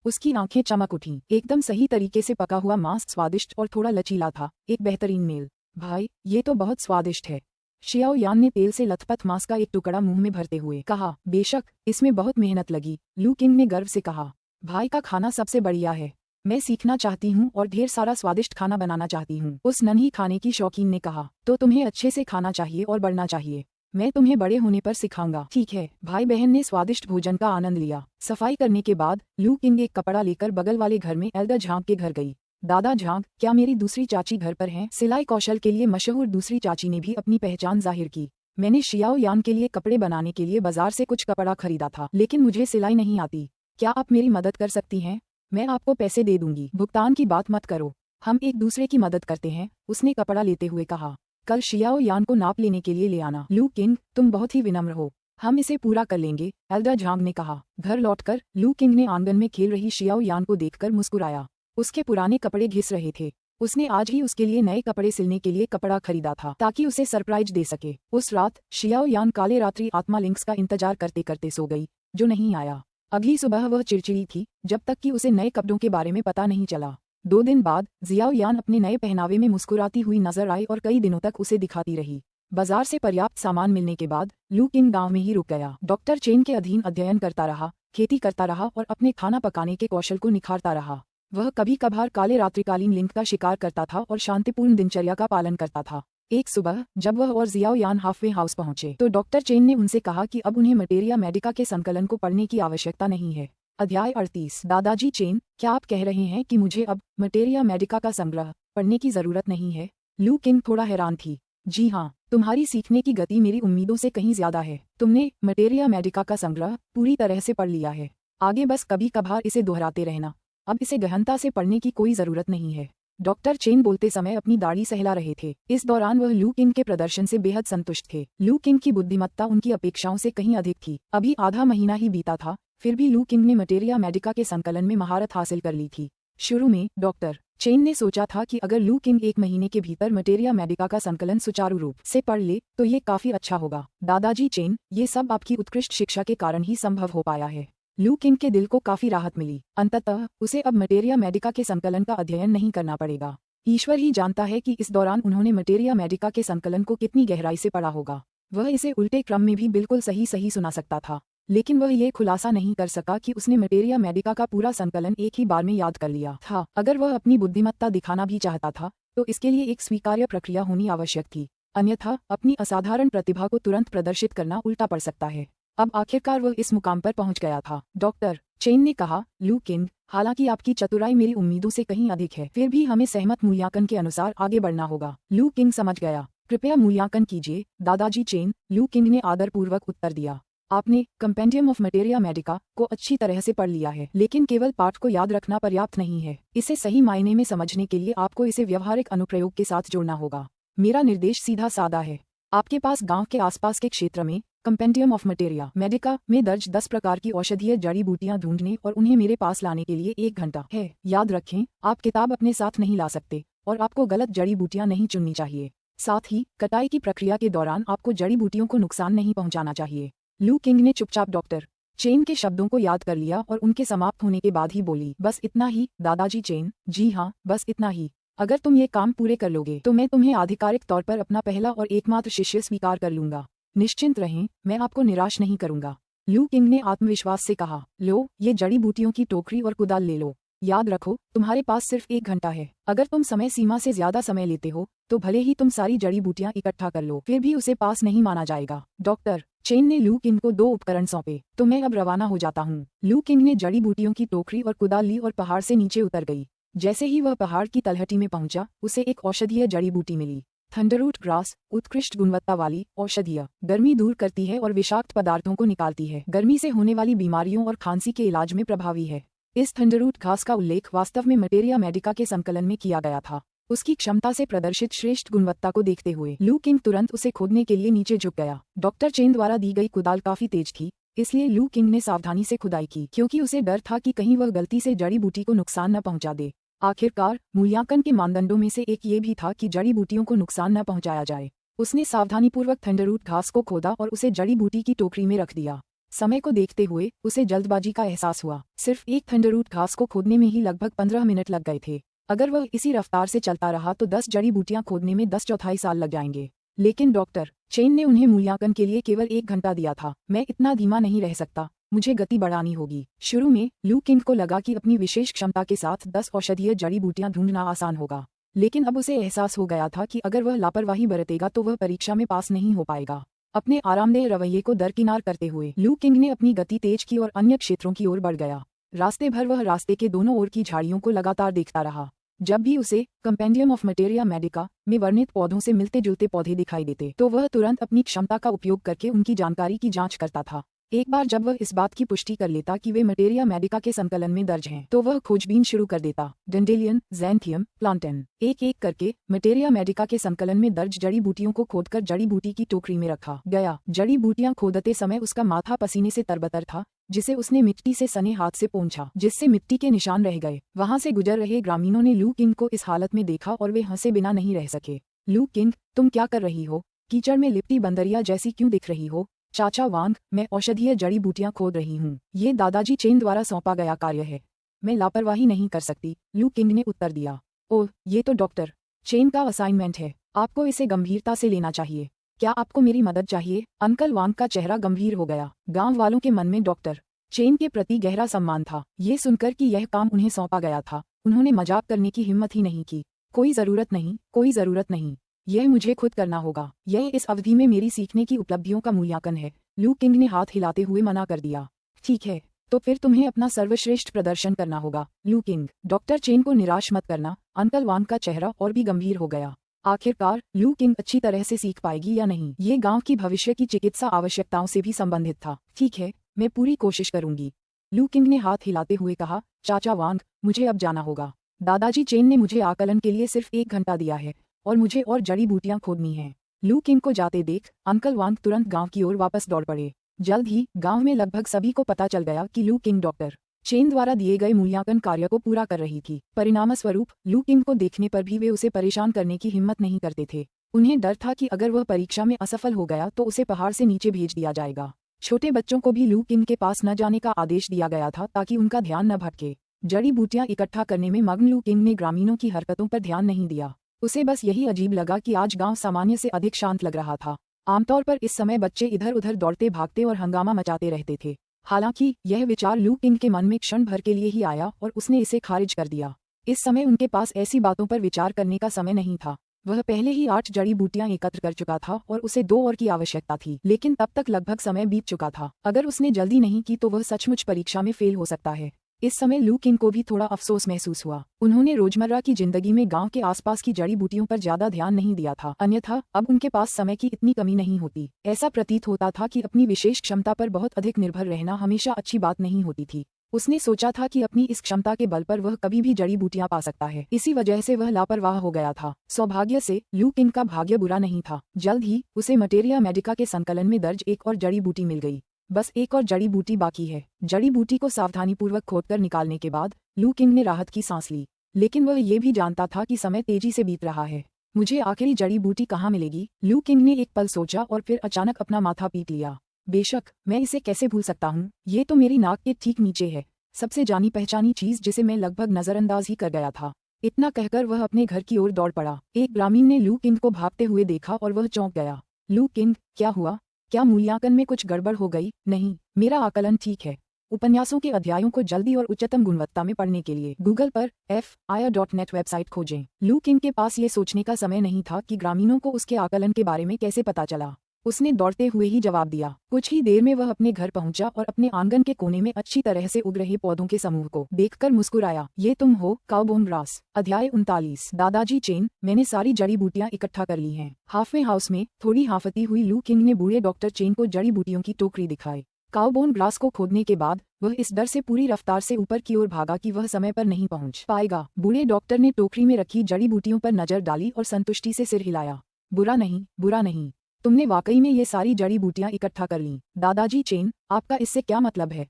उसकी आंखें चमक उठीं। एकदम सही तरीके से पका हुआ मांस स्वादिष्ट और थोड़ा लचीला था, एक बेहतरीन मेल। भाई, ये तो बहुत स्वादिष्ट है। शियाओ यान ने तेल से लथपथ मांस का एक टुकड़ा मुंह में भरते हुए कहा। बेशक, इसमें बहुत मेहनत लगी, लू किंग ने गर्व से कहा। भाई का खाना सबसे बढ़िया है। मैं सीखना चाहती हूँ और ढेर सारा स्वादिष्ट खाना बनाना चाहती हूँ, उस नन्ही खाने की शौकीन ने कहा। तो तुम्हें अच्छे से खाना चाहिए और बढ़ना चाहिए। मैं तुम्हें बड़े होने पर सिखाऊंगा। ठीक है। भाई बहन ने स्वादिष्ट भोजन का आनंद लिया। सफाई करने के बाद लू किंग एक कपड़ा लेकर बगल वाले घर में एल्डर झांग के घर गई। दादा झांग, क्या मेरी दूसरी चाची घर पर हैं? सिलाई कौशल के लिए मशहूर दूसरी चाची ने भी अपनी पहचान जाहिर की। मैंने शियाओ यान के लिए कपड़े बनाने के लिए बाजार से कुछ कपड़ा खरीदा था, लेकिन मुझे सिलाई नहीं आती। क्या आप मेरी मदद कर सकती हैं? मैं आपको पैसे दे दूंगी। भुगतान की बात मत करो, हम एक दूसरे की मदद करते हैं, उसने कपड़ा लेते हुए कहा। कल शियाओ यान को नाप लेने के लिए ले आना। लू किंग, तुम बहुत ही विनम्र हो। हम इसे पूरा कर लेंगे, एल्डर झांग ने कहा। घर लौटकर लू किंग ने आंगन में खेल रही शियाओ यान को देखकर मुस्कुराया। उसके पुराने कपड़े घिस रहे थे। उसने आज ही उसके लिए नए कपड़े सिलने के लिए कपड़ा खरीदा था, ताकि उसे सरप्राइज दे सके। उस रात शियाओ यान काले रात्रि आत्मा लिंक्स का इंतजार करते करते सो गई, जो नहीं आया। अगली सुबह वह चिड़चिड़ी थी, जब तक कि उसे नए कपड़ों के बारे में पता नहीं चला। 2 दिन बाद जियाओ यान अपने नए पहनावे में मुस्कुराती हुई नजर आई और कई दिनों तक उसे दिखाती रही। बाजार से पर्याप्त सामान मिलने के बाद लू किंग गांव में ही रुक गया। डॉक्टर चेन के अधीन अध्ययन करता रहा, खेती करता रहा और अपने खाना पकाने के कौशल को निखारता रहा। वह कभी कभार काले रात्रिकालीन लिंक का शिकार करता था और शांतिपूर्ण दिनचर्या का पालन करता था। एक सुबह जब वह और जियाओ यान हाफवे हाउस पहुंचे, तो डॉक्टर चेन ने उनसे कहा कि अब उन्हें मटेरिया मेडिका के संकलन को पढ़ने की आवश्यकता नहीं है। अध्याय 38। दादाजी चेन, क्या आप कह रहे हैं कि मुझे अब मटेरिया मेडिका का संग्रह पढ़ने की जरूरत नहीं है? लू किंग थोड़ा हैरान थी। जी हाँ, तुम्हारी सीखने की गति मेरी उम्मीदों से कहीं ज्यादा है। तुमने मटेरिया मेडिका का संग्रह पूरी तरह से पढ़ लिया है। आगे बस कभी कभार इसे दोहराते रहना। अब इसे गहनता से पढ़ने की कोई जरूरत नहीं है। डॉक्टर चेन बोलते समय अपनी दाढ़ी सहला रहे थे। इस दौरान वह लू किंग के प्रदर्शन से बेहद संतुष्ट थे। लू किंग की बुद्धिमत्ता उनकी अपेक्षाओं से कहीं अधिक थी। अभी आधा महीना ही बीता था, फिर भी लू किंग ने मटेरिया मेडिका के संकलन में महारत हासिल कर ली थी। शुरू में डॉक्टर चेन ने सोचा था कि अगर लू किंग 1 महीने के भीतर मटेरिया मेडिका का संकलन सुचारू रूप से पढ़ ले तो ये काफी अच्छा होगा। दादाजी चेन, ये सब आपकी उत्कृष्ट शिक्षा के कारण ही संभव हो पाया है। लू किंग के दिल को काफी राहत मिली। अंततः उसे अब मटेरिया मेडिका के संकलन का अध्ययन नहीं करना पड़ेगा। ईश्वर ही जानता है कि इस दौरान उन्होंने मटेरिया मेडिका के संकलन को कितनी गहराई से पढ़ा होगा। वह इसे उल्टे क्रम में भी बिल्कुल सही सही सुना सकता था, लेकिन वह ये खुलासा नहीं कर सका कि उसने मटेरिया मेडिका का पूरा संकलन एक ही बार में याद कर लिया था। अगर वह अपनी बुद्धिमत्ता दिखाना भी चाहता था तो इसके लिए एक स्वीकार्य प्रक्रिया होनी आवश्यक थी, अन्यथा अपनी असाधारण प्रतिभा को तुरंत प्रदर्शित करना उल्टा पड़ सकता है। अब आखिरकार वह इस मुकाम पर पहुंच गया था। डॉक्टर चेन ने कहा, लू किंग, हालांकि आपकी चतुराई मेरी उम्मीदों से कहीं अधिक है, फिर भी हमें सहमत मूल्यांकन के अनुसार आगे बढ़ना होगा। लू किंग समझ गया। कृपया मूल्यांकन कीजिए दादाजी चेन, लू किंग ने आदरपूर्वक उत्तर दिया। आपने कंपेंडियम ऑफ मटेरिया मेडिका को अच्छी तरह से पढ़ लिया है, लेकिन केवल पाठ को याद रखना पर्याप्त नहीं है। इसे सही मायने में समझने के लिए आपको इसे व्यवहारिक अनुप्रयोग के साथ जोड़ना होगा। मेरा निर्देश सीधा सादा है। आपके पास गांव के आसपास के क्षेत्र में कंपेंडियम ऑफ मटेरिया मेडिका में दर्ज 10 प्रकार की औषधीय जड़ी बूटियां ढूंढने और उन्हें मेरे पास लाने के लिए 1 घंटा है। याद रखें, आप किताब अपने साथ नहीं ला सकते और आपको गलत जड़ी बूटियां नहीं चुननी चाहिए। साथ ही कटाई की प्रक्रिया के दौरान आपको जड़ी बूटियों को नुकसान नहीं पहुंचाना चाहिए। लू किंग ने चुपचाप डॉक्टर चेन के शब्दों को याद कर लिया और उनके समाप्त होने के बाद ही बोली, बस इतना ही दादाजी चेन। जी हाँ, बस इतना ही। अगर तुम ये काम पूरे कर लोगे तो मैं तुम्हें आधिकारिक तौर पर अपना पहला और एकमात्र शिष्य स्वीकार कर लूंगा। निश्चिंत रहें, मैं आपको निराश नहीं करूंगा। लू किंग ने आत्मविश्वास से कहा, लो ये जड़ी बूटियों की टोकरी और कुदाल ले लो। याद रखो, तुम्हारे पास सिर्फ 1 घंटा है। अगर तुम समय सीमा से ज्यादा समय लेते हो तो भले ही तुम सारी जड़ी बूटियां इकट्ठा कर लो, फिर भी उसे पास नहीं माना जाएगा। डॉक्टर चेन ने लू किंग को 2 उपकरण सौंपे, तो मैं अब रवाना हो जाता हूँ। लू किंग ने जड़ी बूटियों की टोकरी और कुदाल ली और पहाड़ से नीचे उतर गई। जैसे ही वह पहाड़ की तलहटी में पहुंचा, उसे एक औषधीय जड़ी बूटी मिली। थंडररूट ग्रास उत्कृष्ट गुणवत्ता वाली औषधीय, गर्मी दूर करती है और विषाक्त पदार्थों को निकालती है। गर्मी से होने वाली बीमारियों और खांसी के इलाज में प्रभावी है। इस थंडररूट घास का उल्लेख वास्तव में मटेरिया मेडिका के संकलन में किया गया था। उसकी क्षमता से प्रदर्शित श्रेष्ठ गुणवत्ता को देखते हुए लू किंग तुरंत उसे खोदने के लिए नीचे झुक गया। डॉक्टर चेन द्वारा दी गई कुदाल काफी तेज थी, इसलिए लू किंग ने सावधानी से खुदाई की, क्योंकि उसे डर था कि कहीं वह गलती से जड़ी बूटी को नुकसान न पहुंचा दे। आखिरकार मूल्यांकन के मानदंडों में से एक ये भी था कि जड़ी बूटियों को नुकसान न पहुंचाया जाए। उसने सावधानीपूर्वक थंडररूट घास को खोदा और उसे जड़ी बूटी की टोकरी में रख दिया। समय को देखते हुए उसे जल्दबाजी का एहसास हुआ। सिर्फ एक थंडररूट घास को खोदने में ही लगभग 15 मिनट लग गए थे। अगर वह इसी रफ्तार से चलता रहा तो 10 जड़ी बूटियां खोदने में 10 चौथाई साल लग जाएंगे। लेकिन डॉक्टर चेन ने उन्हें मूल्यांकन के लिए केवल 1 घंटा दिया था। मैं इतना धीमा नहीं रह सकता, मुझे गति बढ़ानी होगी। शुरू में लू किंग को लगा कि अपनी विशेष क्षमता के साथ 10 औषधीय जड़ी बूटियां ढूंढना आसान होगा, लेकिन अब उसे एहसास हो गया था कि अगर वह लापरवाही बरतेगा तो वह परीक्षा में पास नहीं हो पाएगा। अपने आरामदेह रवैये को दरकिनार करते हुए लू किंग ने अपनी गति तेज की और अन्य क्षेत्रों की ओर बढ़ गया। रास्ते भर वह रास्ते के दोनों ओर की झाड़ियों को लगातार देखता रहा। जब भी उसे कंपेंडियम ऑफ मटेरिया मेडिका में वर्णित पौधों से मिलते जुलते पौधे दिखाई देते तो वह तुरंत अपनी क्षमता का उपयोग करके उनकी जानकारी की जांच करता था। एक बार जब वह इस बात की पुष्टि कर लेता कि वे मटेरिया मेडिका के संकलन में दर्ज हैं, तो वह खोजबीन शुरू कर देता। डेंडेलियन, ज़ैंथियम, प्लांटेन, एक एक करके मटेरिया मेडिका के संकलन में दर्ज जड़ी बूटियों को खोदकर जड़ी बूटी की टोकरी में रखा गया। जड़ी बूटियां खोदते समय उसका माथा पसीने से तरबतर था, जिसे उसने मिट्टी से सने हाथ से पोंछा, जिससे मिट्टी के निशान रह गए। वहां से गुजर रहे ग्रामीणों ने लू किंग को इस हालत में देखा और वे हंसे बिना नहीं रह सके। लू किंग, तुम क्या कर रही हो? कीचड़ में लिपटी बंदरिया जैसी क्यों दिख रही हो? चाचा वांग, मैं औषधीय जड़ी बूटियां खोद रही हूँ। ये दादाजी चेन द्वारा सौंपा गया कार्य है, मैं लापरवाही नहीं कर सकती, लू किंग ने उत्तर दिया। ओह, ये तो डॉक्टर चेन का असाइनमेंट है, आपको इसे गंभीरता से लेना चाहिए। क्या आपको मेरी मदद चाहिए? अंकल वांग का चेहरा गंभीर हो गया। गांव वालों के मन में डॉक्टर चेन के प्रति गहरा सम्मान था। ये सुनकर कि यह काम उन्हें सौंपा गया था, उन्होंने मजाक करने की हिम्मत ही नहीं की। कोई जरूरत नहीं, कोई जरूरत नहीं, यह मुझे खुद करना होगा। यह इस अवधि में मेरी सीखने की उपलब्धियों का मूल्यांकन है। लू किंग ने हाथ हिलाते हुए मना कर दिया। ठीक है, तो फिर तुम्हें अपना सर्वश्रेष्ठ प्रदर्शन करना होगा, लू किंग। डॉक्टर चेन को निराश मत करना। अंकल वांग का चेहरा और भी गंभीर हो गया। आखिरकार लू किंग अच्छी तरह से सीख पाएगी या नहीं, ये गांव की भविष्य की चिकित्सा आवश्यकताओं से भी संबंधित था। ठीक है, मैं पूरी कोशिश करूंगी, लू किंग ने हाथ हिलाते हुए कहा। चाचा वांग, मुझे अब जाना होगा। दादाजी चेन ने मुझे आकलन के लिए सिर्फ 1 घंटा दिया है और मुझे और जड़ी बूटियां खोदनी हैं। लू किंग को जाते देख अंकल वांग तुरंत गांव की ओर वापस दौड़ पड़े। जल्द ही गांव में लगभग सभी को पता चल गया कि लू किंग डॉक्टर चेन द्वारा दिए गए मूल्यांकन कार्य को पूरा कर रही थी। परिणामस्वरूप लू किंग को देखने पर भी वे उसे परेशान करने की हिम्मत नहीं करते थे। उन्हें डर था कि अगर वह परीक्षा में असफल हो गया तो उसे पहाड़ से नीचे भेज दिया जाएगा। छोटे बच्चों को भी लू किंग के पास न जाने का आदेश दिया गया था ताकि उनका ध्यान न भटके। जड़ी बूटियां इकट्ठा करने में मग्न लू किंग ने ग्रामीणों की हरकतों पर ध्यान नहीं दिया। उसे बस यही अजीब लगा कि आज गांव सामान्य से अधिक शांत लग रहा था। आमतौर पर इस समय बच्चे इधर उधर दौड़ते भागते और हंगामा मचाते रहते थे। हालांकि यह विचार लू किंग के मन में क्षण भर के लिए ही आया और उसने इसे खारिज कर दिया। इस समय उनके पास ऐसी बातों पर विचार करने का समय नहीं था। वह पहले ही 8 जड़ी बूटियां एकत्र कर चुका था और उसे 2 और की आवश्यकता थी, लेकिन तब तक लगभग समय बीत चुका था। अगर उसने जल्दी नहीं की तो वह सचमुच परीक्षा में फेल हो सकता है। इस समय लू किंग को भी थोड़ा अफसोस महसूस हुआ। उन्होंने रोजमर्रा की जिंदगी में गांव के आसपास की जड़ी बूटियों पर ज्यादा ध्यान नहीं दिया था, अन्यथा अब उनके पास समय की इतनी कमी नहीं होती। ऐसा प्रतीत होता था कि अपनी विशेष क्षमता पर बहुत अधिक निर्भर रहना हमेशा अच्छी बात नहीं होती थी। उसने सोचा था कि अपनी इस क्षमता के बल पर वह कभी भी जड़ी बूटियां पा सकता है, इसी वजह से वह लापरवाह हो गया था। सौभाग्य से लू किंग का भाग्य बुरा नहीं था। जल्द ही उसे मटेरिया मेडिका के संकलन में दर्ज एक और जड़ी बूटी मिल गई। बस एक और जड़ी बूटी बाकी है। जड़ी बूटी को सावधानीपूर्वक खोदकर निकालने के बाद लू किंग ने राहत की सांस ली, लेकिन वह ये भी जानता था कि समय तेजी से बीत रहा है। मुझे आखिरी जड़ी बूटी कहाँ मिलेगी? लू किंग ने एक पल सोचा और फिर अचानक अपना माथा पीट लिया। बेशक, मैं इसे कैसे भूल सकता हूँ, ये तो मेरी नाक के ठीक नीचे है, सबसे जानी पहचानी चीज जिसे मैं लगभग नजरअंदाज ही कर गया था। इतना कहकर वह अपने घर की ओर दौड़ पड़ा। एक ग्रामीण ने लू किंग को भागते हुए देखा और वह चौंक गया। लू किंग, क्या हुआ? क्या मूल्यांकन में कुछ गड़बड़ हो गई? नहीं, मेरा आकलन ठीक है। उपन्यासों के अध्यायों को जल्दी और उच्चतम गुणवत्ता में पढ़ने के लिए गूगल पर fire.net वेबसाइट खोजें। लू किंग के पास ये सोचने का समय नहीं था कि ग्रामीणों को उसके आकलन के बारे में कैसे पता चला। उसने दौड़ते हुए ही जवाब दिया। कुछ ही देर में वह अपने घर पहुंचा और अपने आंगन के कोने में अच्छी तरह से उग रहे पौधों के समूह को देखकर मुस्कुराया। ये तुम हो, काउबोन ग्रास। अध्याय 39। दादाजी चेन, मैंने सारी जड़ी बूटियां इकट्ठा कर ली हैं। हाफवे हाउस में थोड़ी हाफती हुई लू किंग ने बूढ़े डॉक्टर चेन को जड़ी बूटियों की टोकरी दिखाई। काउबोन ग्रास को खोदने के बाद वह इस डर से पूरी रफ्तार से ऊपर की ओर भागा कि वह समय पर नहीं पहुंच पाएगा। बूढ़े डॉक्टर ने टोकरी में रखी जड़ी बूटियों पर नजर डाली और संतुष्टि से सिर हिलाया। बुरा नहीं, बुरा नहीं, तुमने वाकई में ये सारी जड़ी बूटियां इकट्ठा कर लीं। दादाजी चेन, आपका इससे क्या मतलब है?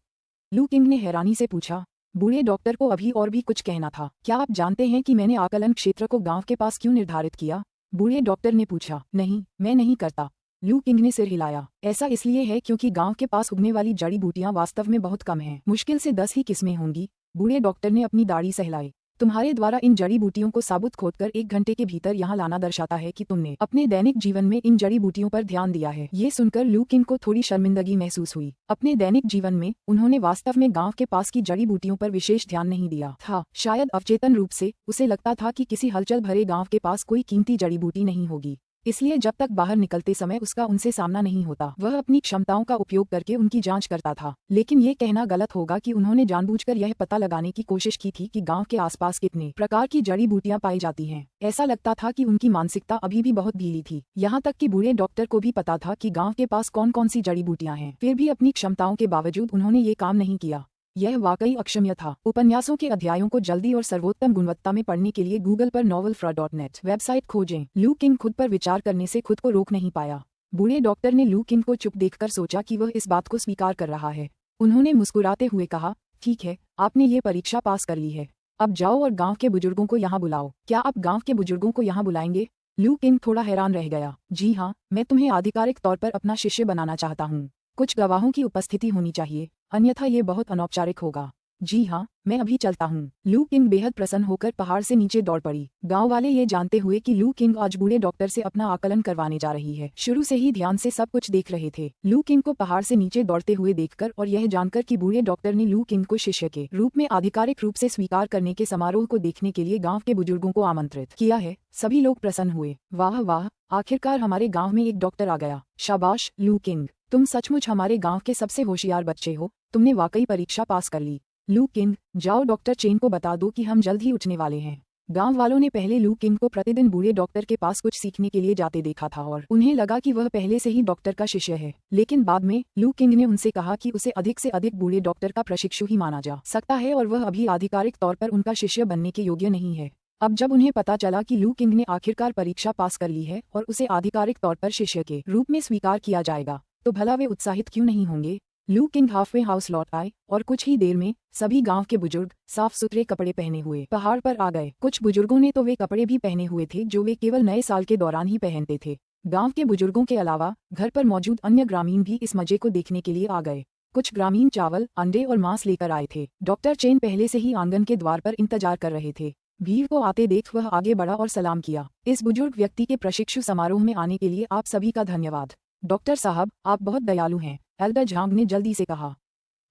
लू किंग ने हैरानी से पूछा। बूढ़े डॉक्टर को अभी और भी कुछ कहना था। क्या आप जानते हैं कि मैंने आकलन क्षेत्र को गांव के पास क्यों निर्धारित किया? बूढ़े डॉक्टर ने पूछा। नहीं, मैं नहीं करता। लू किंग ने सिर हिलाया। ऐसा इसलिए है क्योंकि गांव के पास उगने वाली जड़ी बूटियां वास्तव में बहुत कम हैं। मुश्किल से 10 ही किस्में होंगी। बूढ़े डॉक्टर ने अपनी दाढ़ी सहलाई। तुम्हारे द्वारा इन जड़ी बूटियों को साबुत खोदकर 1 घंटे के भीतर यहाँ लाना दर्शाता है कि तुमने अपने दैनिक जीवन में इन जड़ी बूटियों पर ध्यान दिया है। ये सुनकर लू किंग को थोड़ी शर्मिंदगी महसूस हुई। अपने दैनिक जीवन में उन्होंने वास्तव में गांव के पास की जड़ी बूटियों पर विशेष ध्यान नहीं दिया था। शायद अवचेतन रूप से उसे लगता था कि किसी हलचल भरे गाँव के पास कोई कीमती जड़ी बूटी नहीं होगी, इसलिए जब तक बाहर निकलते समय उसका उनसे सामना नहीं होता वह अपनी क्षमताओं का उपयोग करके उनकी जांच करता था। लेकिन ये कहना गलत होगा कि उन्होंने जानबूझकर यह पता लगाने की कोशिश की थी कि गांव के आसपास कितने प्रकार की जड़ी बूटियां पाई जाती हैं। ऐसा लगता था कि उनकी मानसिकता अभी भी बहुत ढीली थी। यहाँ तक कि बूढ़े डॉक्टर को भी पता था कि गाँव के पास कौन कौन सी जड़ी बूटियां हैं, फिर भी अपनी क्षमताओं के बावजूद उन्होंने ये काम नहीं किया। यह वाकई अक्षम्य था। उपन्यासों के अध्यायों को जल्दी और सर्वोत्तम गुणवत्ता में पढ़ने के लिए गूगल पर novelfra.net वेबसाइट खोजें। लू किंग खुद पर विचार करने से खुद को रोक नहीं पाया। बूढ़े डॉक्टर ने लू किंग को चुप देखकर सोचा कि वह इस बात को स्वीकार कर रहा है। उन्होंने मुस्कुराते हुए कहा, ठीक है, आपने ये परीक्षा पास कर ली है। अब जाओ और गाँव के बुजुर्गों को यहाँ बुलाओ। क्या आप गाँव के बुजुर्गों को यहाँ बुलाएंगे? लू किंग थोड़ा हैरान रह गया। जी हाँ, मैं तुम्हें आधिकारिक तौर पर अपना शिष्य बनाना चाहता हूँ। कुछ गवाहों की उपस्थिति होनी चाहिए, अन्यथा ये बहुत अनौपचारिक होगा। जी हाँ, मैं अभी चलता हूँ। लू किंग बेहद प्रसन्न होकर पहाड़ से नीचे दौड़ पड़ी। गांव वाले ये जानते हुए कि लू किंग आज बूढ़े डॉक्टर से अपना आकलन करवाने जा रही है, शुरू से ही ध्यान से सब कुछ देख रहे थे। लू किंग को पहाड़ से नीचे दौड़ते हुए देखकर और यह जानकर कि बूढ़े डॉक्टर ने लू किंग को शिष्य के रूप में आधिकारिक रूप से स्वीकार करने के समारोह को देखने के लिए गाँव के बुजुर्गों को आमंत्रित किया है, सभी लोग प्रसन्न हुए। वाह वाह, आखिरकार हमारे गाँव में एक डॉक्टर आ गया। शाबाश लू किंग, तुम सचमुच हमारे गांव के सबसे होशियार बच्चे हो। तुमने वाकई परीक्षा पास कर ली। लू किंग, जाओ डॉक्टर चेन को बता दो कि हम जल्द ही उठने वाले हैं। गांव वालों ने पहले लू किंग को प्रतिदिन बूढ़े डॉक्टर के पास कुछ सीखने के लिए जाते देखा था और उन्हें लगा कि वह पहले से ही डॉक्टर का शिष्य है। लेकिन बाद में लू किंग ने उनसे कहा कि उसे अधिक से अधिक बूढ़े डॉक्टर का प्रशिक्षु ही माना जा सकता है और वह अभी आधिकारिक तौर पर उनका शिष्य बनने के योग्य नहीं है। अब जब उन्हें पता चला कि लू किंग ने आखिरकार परीक्षा पास कर ली है और उसे आधिकारिक तौर पर शिष्य के रूप में स्वीकार किया जाएगा, तो भला वे उत्साहित क्यों नहीं होंगे। लू किंग हाफवे हाउस लौट आए और कुछ ही देर में सभी गांव के बुजुर्ग साफ सुथरे कपड़े पहने हुए पहाड़ पर आ गए। कुछ बुजुर्गों ने तो वे कपड़े भी पहने हुए थे जो वे केवल नए साल के दौरान ही पहनते थे। गांव के बुजुर्गों के अलावा घर पर मौजूद अन्य ग्रामीण भी इस मजे को देखने के लिए आ गए। कुछ ग्रामीण चावल, अंडे और मांस लेकर आए थे। डॉक्टर चेन पहले से ही आंगन के द्वार पर इंतजार कर रहे थे। भीड़ को आते देख वह आगे बढ़ा और सलाम किया। इस बुजुर्ग व्यक्ति के प्रशिक्षु समारोह में आने के लिए आप सभी का धन्यवाद। डॉक्टर साहब, आप बहुत दयालु हैं, एल्डर झांग ने जल्दी से कहा।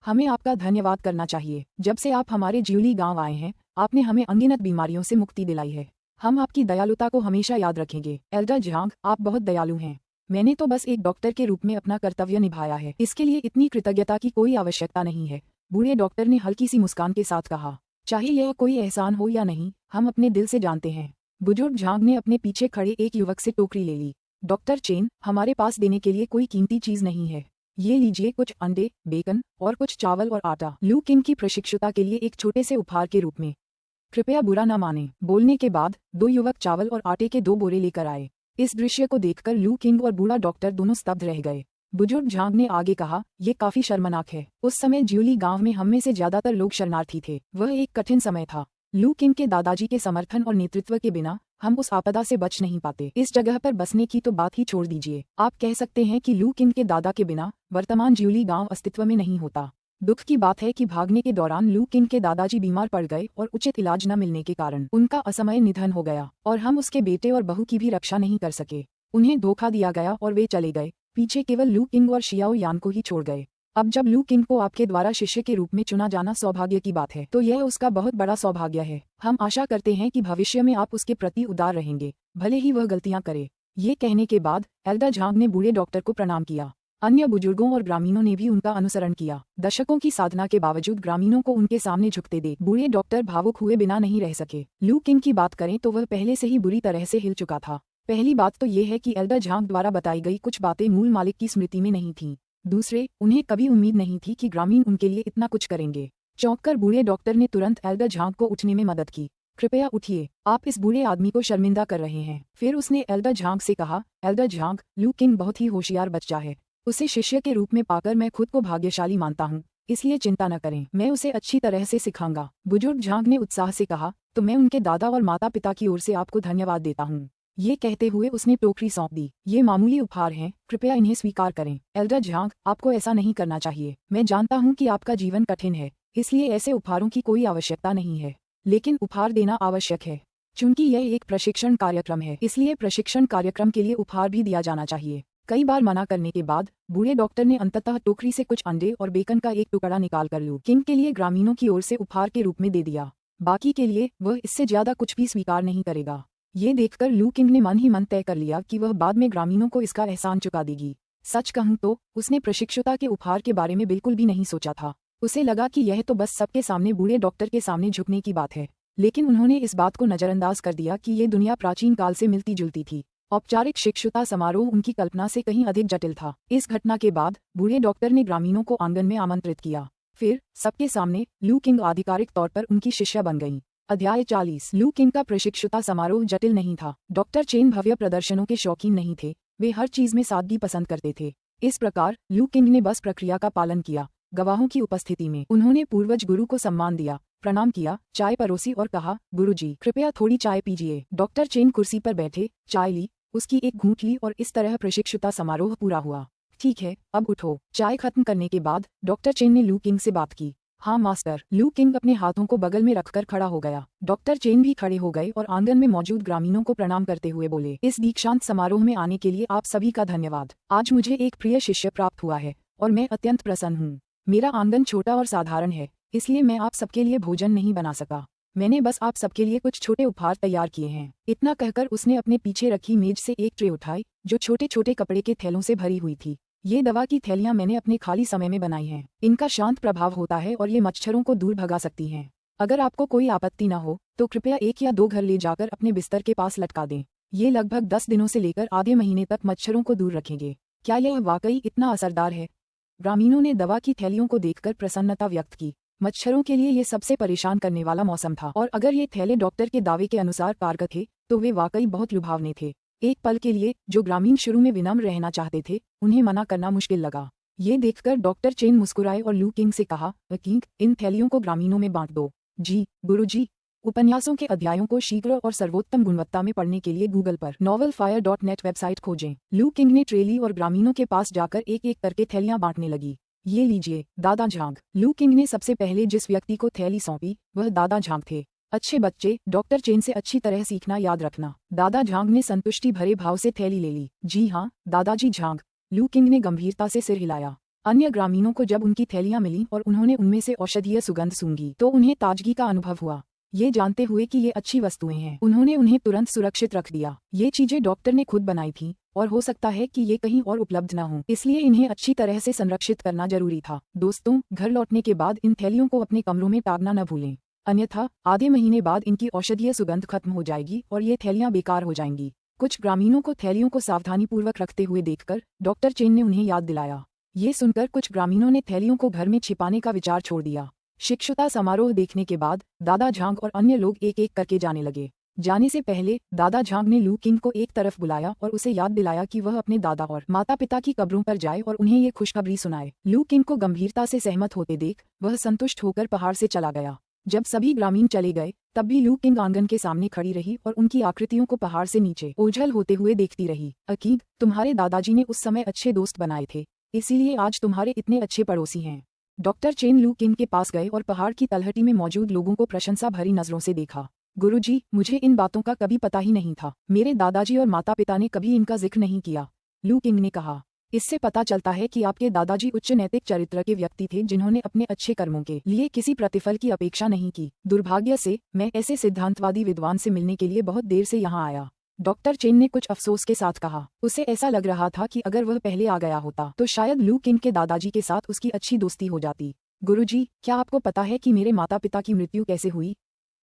हमें आपका धन्यवाद करना चाहिए। जब से आप हमारे ज्यूली गांव आए हैं, आपने हमें अनगिनत बीमारियों से मुक्ति दिलाई है। हम आपकी दयालुता को हमेशा याद रखेंगे। एल्डर झांग, आप बहुत दयालु हैं। मैंने तो बस एक डॉक्टर के रूप में अपना कर्तव्य निभाया है, इसके लिए इतनी कृतज्ञता की कोई आवश्यकता नहीं है, बूढ़े डॉक्टर ने हल्की सी मुस्कान के साथ कहा। चाहे यह कोई एहसान हो या नहीं, हम अपने दिल से जानते हैं। बुजुर्ग झांग ने अपने पीछे खड़े एक युवक से टोकरी ले ली। डॉक्टर चेन, हमारे पास देने के लिए कोई कीमती चीज नहीं है। ये लीजिए कुछ अंडे, बेकन और कुछ चावल और आटा, लू किंग की प्रशिक्षुता के लिए एक छोटे से उपहार के रूप में। कृपया बुरा न माने। बोलने के बाद दो युवक चावल और आटे के 2 बोरे लेकर आए। इस दृश्य को देखकर लू किंग और बूढ़ा डॉक्टर दोनों स्तब्ध रह गए। बुजुर्ग झांग ने आगे कहा, ये काफी शर्मनाक है। उस समय ज्यूली गांव में हम में से ज्यादातर लोग शरणार्थी थे। वह एक कठिन समय था। लू किंग के दादाजी के समर्थन और नेतृत्व के बिना हम उस आपदा से बच नहीं पाते। इस जगह पर बसने की तो बात ही छोड़ दीजिए। आप कह सकते हैं कि लू किंग के दादा के बिना वर्तमान ज्यूली गांव अस्तित्व में नहीं होता। दुख की बात है कि भागने के दौरान लू किंग के दादाजी बीमार पड़ गए और उचित इलाज न मिलने के कारण उनका असमय निधन हो गया और हम उसके बेटे और बहू की भी रक्षा नहीं कर सके। उन्हें धोखा दिया गया और वे चले गए। पीछे केवल लू किंग और शियाओ यान को ही छोड़ गए। अब जब लू किंग को आपके द्वारा शिष्य के रूप में चुना जाना सौभाग्य की बात है, तो यह उसका बहुत बड़ा सौभाग्य है। हम आशा करते हैं कि भविष्य में आप उसके प्रति उदार रहेंगे, भले ही वह गलतियां करे। ये कहने के बाद एल्डर झांग ने बूढ़े डॉक्टर को प्रणाम किया। अन्य बुजुर्गों और ग्रामीणों ने भी उनका अनुसरण किया। दशकों की साधना के बावजूद ग्रामीणों को उनके सामने झुकते देख बूढ़े डॉक्टर भावुक हुए बिना नहीं रह सके। लू किंग की बात करें तो वह पहले से ही बुरी तरह से हिल चुका था। पहली बात तो ये है कि एल्डर झांग द्वारा बताई गई कुछ बातें मूल मालिक की स्मृति में नहीं थीं। दूसरे, उन्हें कभी उम्मीद नहीं थी कि ग्रामीण उनके लिए इतना कुछ करेंगे। चौंककर बूढ़े डॉक्टर ने तुरंत एल्डर झांग को उठने में मदद की। कृपया उठिए, आप इस बूढ़े आदमी को शर्मिंदा कर रहे हैं। फिर उसने एल्डर झांग से कहा, एल्डर झांग, लू किंग बहुत ही होशियार बच्चा है। उसे शिष्य के रूप में पाकर मैं खुद को भाग्यशाली मानता हूँ, इसलिए चिंता न करें, मैं उसे अच्छी तरह से सिखाऊंगा। बुजुर्ग झांग ने उत्साह से कहा, तो मैं उनके दादा और माता पिता की ओर से आपको धन्यवाद देता हूँ। ये कहते हुए उसने टोकरी सौंप दी। ये मामूली उपहार हैं, कृपया इन्हें स्वीकार करें। एल्डर झांग, आपको ऐसा नहीं करना चाहिए। मैं जानता हूँ कि आपका जीवन कठिन है, इसलिए ऐसे उपहारों की कोई आवश्यकता नहीं है, लेकिन उपहार देना आवश्यक है। चूंकि यह एक प्रशिक्षण कार्यक्रम है, इसलिए प्रशिक्षण कार्यक्रम के लिए उपहार भी दिया जाना चाहिए। कई बार मना करने के बाद बूढ़े डॉक्टर ने अंततः टोकरी से कुछ अंडे और बेकन का एक टुकड़ा निकालकर लू किंग के लिए ग्रामीणों की ओर से उपहार के रूप में दे दिया। बाकी के लिए वह इससे ज्यादा कुछ भी स्वीकार नहीं करेगा। ये देखकर लू किंग ने मन ही मन तय कर लिया कि वह बाद में ग्रामीणों को इसका एहसान चुका देगी। सच कहूं तो उसने प्रशिक्षुता के उपहार के बारे में बिल्कुल भी नहीं सोचा था। उसे लगा कि यह तो बस सबके सामने बूढ़े डॉक्टर के सामने झुकने की बात है, लेकिन उन्होंने इस बात को नजरअंदाज कर दिया कि ये दुनिया प्राचीन काल से मिलती जुलती थी। औपचारिक शिक्षुता समारोह उनकी कल्पना से कहीं अधिक जटिल था। इस घटना के बाद बूढ़े डॉक्टर ने ग्रामीणों को आंगन में आमंत्रित किया। फिर सबके सामने लू किंग आधिकारिक तौर पर उनकी शिष्या बन गईं। अध्याय 40। लू किंग का प्रशिक्षुता समारोह जटिल नहीं था। डॉक्टर चेन भव्य प्रदर्शनों के शौकीन नहीं थे, वे हर चीज में सादगी पसंद करते थे। इस प्रकार लू किंग ने बस प्रक्रिया का पालन किया। गवाहों की उपस्थिति में उन्होंने पूर्वज गुरु को सम्मान दिया, प्रणाम किया, चाय परोसी और कहा, गुरुजी, कृपया थोड़ी चाय पीजिए। डॉक्टर चेन कुर्सी पर बैठे, चाय ली, उसकी एक घूंट ली और इस तरह प्रशिक्षुता समारोह पूरा हुआ। ठीक है, अब उठो। चाय खत्म करने के बाद डॉक्टर चेन ने लू किंग से बात की। हाँ मास्टर। लू किंग अपने हाथों को बगल में रखकर खड़ा हो गया। डॉक्टर चेन भी खड़े हो गए और आंगन में मौजूद ग्रामीणों को प्रणाम करते हुए बोले, इस दीक्षांत समारोह में आने के लिए आप सभी का धन्यवाद। आज मुझे एक प्रिय शिष्य प्राप्त हुआ है और मैं अत्यंत प्रसन्न हूँ। मेरा आंगन छोटा और साधारण है, इसलिए मैं आप सबके लिए भोजन नहीं बना सका। मैंने बस आप सबके लिए कुछ छोटे उपहार तैयार किए हैं। इतना कहकर उसने अपने पीछे रखी मेज से एक ट्रे उठाई जो छोटे छोटे कपड़े के थैलों से भरी हुई थी। ये दवा की थैलियां मैंने अपने खाली समय में बनाई हैं। इनका शांत प्रभाव होता है और ये मच्छरों को दूर भगा सकती हैं। अगर आपको कोई आपत्ति न हो तो कृपया 1 या 2 घर ले जाकर अपने बिस्तर के पास लटका दें। ये लगभग 10 दिनों से लेकर आधे महीने तक मच्छरों को दूर रखेंगे। क्या यह वाकई इतना असरदार है? ग्रामीणों ने दवा की थैलियों को देखकर प्रसन्नता व्यक्त की। मच्छरों के लिए ये सबसे परेशान करने वाला मौसम था और अगर ये थैले डॉक्टर के दावे के अनुसार कारगर थे तो वे वाकई बहुत लुभावने थे। एक पल के लिए जो ग्रामीण शुरू में विनम्र रहना चाहते थे, उन्हें मना करना मुश्किल लगा। ये देखकर डॉक्टर चेन मुस्कुराए और लू किंग से कहा, किंग, इन थैलियों को ग्रामीणों में बांट दो। जी गुरुजी। उपन्यासों के अध्यायों को शीघ्र और सर्वोत्तम गुणवत्ता में पढ़ने के लिए गूगल पर novelfire.net वेबसाइट खोजें। लू किंग ने ट्रेली और ग्रामीणों के पास जाकर एक एक करके थैलियां बांटने लगी। ये लीजिए दादा झांग। लू किंग ने सबसे पहले जिस व्यक्ति को थैली सौंपी वह दादा झांग थे। अच्छे बच्चे, डॉक्टर चेन से अच्छी तरह सीखना याद रखना। दादा झांग ने संतुष्टि भरे भाव से थैली ले ली। जी हाँ दादाजी झांग। लू किंग ने गंभीरता से सिर हिलाया। अन्य ग्रामीणों को जब उनकी थैलियां मिलीं और उन्होंने उनमें से औषधीय सुगंध सूंघी तो उन्हें ताजगी का अनुभव हुआ। ये जानते हुए कि ये अच्छी वस्तुएं हैं, उन्होंने उन्हें तुरंत सुरक्षित रख दिया। ये चीजें डॉक्टर ने खुद बनाई थी और हो सकता है कि ये कहीं और उपलब्ध न हो, इसलिए इन्हें अच्छी तरह से संरक्षित करना जरूरी था। दोस्तों, घर लौटने के बाद इन थैलियों को अपने कमरों में टांगना न भूलें, अन्यथा आधे महीने बाद इनकी औषधीय सुगंध खत्म हो जाएगी और ये थैलियां बेकार हो जाएंगी। कुछ ग्रामीणों को थैलियों को सावधानीपूर्वक रखते हुए देखकर डॉक्टर चेन ने उन्हें याद दिलाया। ये सुनकर कुछ ग्रामीणों ने थैलियों को घर में छिपाने का विचार छोड़ दिया। शिक्षुता समारोह देखने के बाद दादा झांग और अन्य लोग एक एक करके जाने लगे। जाने से पहले दादा झांग ने लू किंग को एक तरफ बुलाया और उसे याद दिलाया कि वह अपने दादा और माता पिता की कब्रों पर जाए और उन्हें ये खुशखबरी सुनाए। लू किंग को गंभीरता से सहमत होते देख वह संतुष्ट होकर पहाड़ से चला गया। जब सभी ग्रामीण चले गए तब भी लू किंग आंगन के सामने खड़ी रही और उनकी आकृतियों को पहाड़ से नीचे ओझल होते हुए देखती रही। अकीब, तुम्हारे दादाजी ने उस समय अच्छे दोस्त बनाए थे, इसीलिए आज तुम्हारे इतने अच्छे पड़ोसी हैं। डॉक्टर चेन लू किंग के पास गए और पहाड़ की तलहटी में मौजूद लोगों को प्रशंसा भरी नजरों से देखा। गुरुजी, मुझे इन बातों का कभी पता ही नहीं था। मेरे दादाजी और माता पिता ने कभी इनका जिक्र नहीं किया, लू किंग ने कहा। इससे पता चलता है कि आपके दादाजी उच्च नैतिक चरित्र के व्यक्ति थे जिन्होंने अपने अच्छे कर्मों के लिए किसी प्रतिफल की अपेक्षा नहीं की। दुर्भाग्य से मैं ऐसे सिद्धांतवादी विद्वान से मिलने के लिए बहुत देर से यहाँ आया, डॉक्टर चेन ने कुछ अफसोस के साथ कहा। उसे ऐसा लग रहा था कि अगर वह पहले आ गया होता तो शायद लू किंग के दादाजी के साथ उसकी अच्छी दोस्ती हो जाती। गुरुजी, क्या आपको पता है कि मेरे माता पिता की मृत्यु कैसे हुई?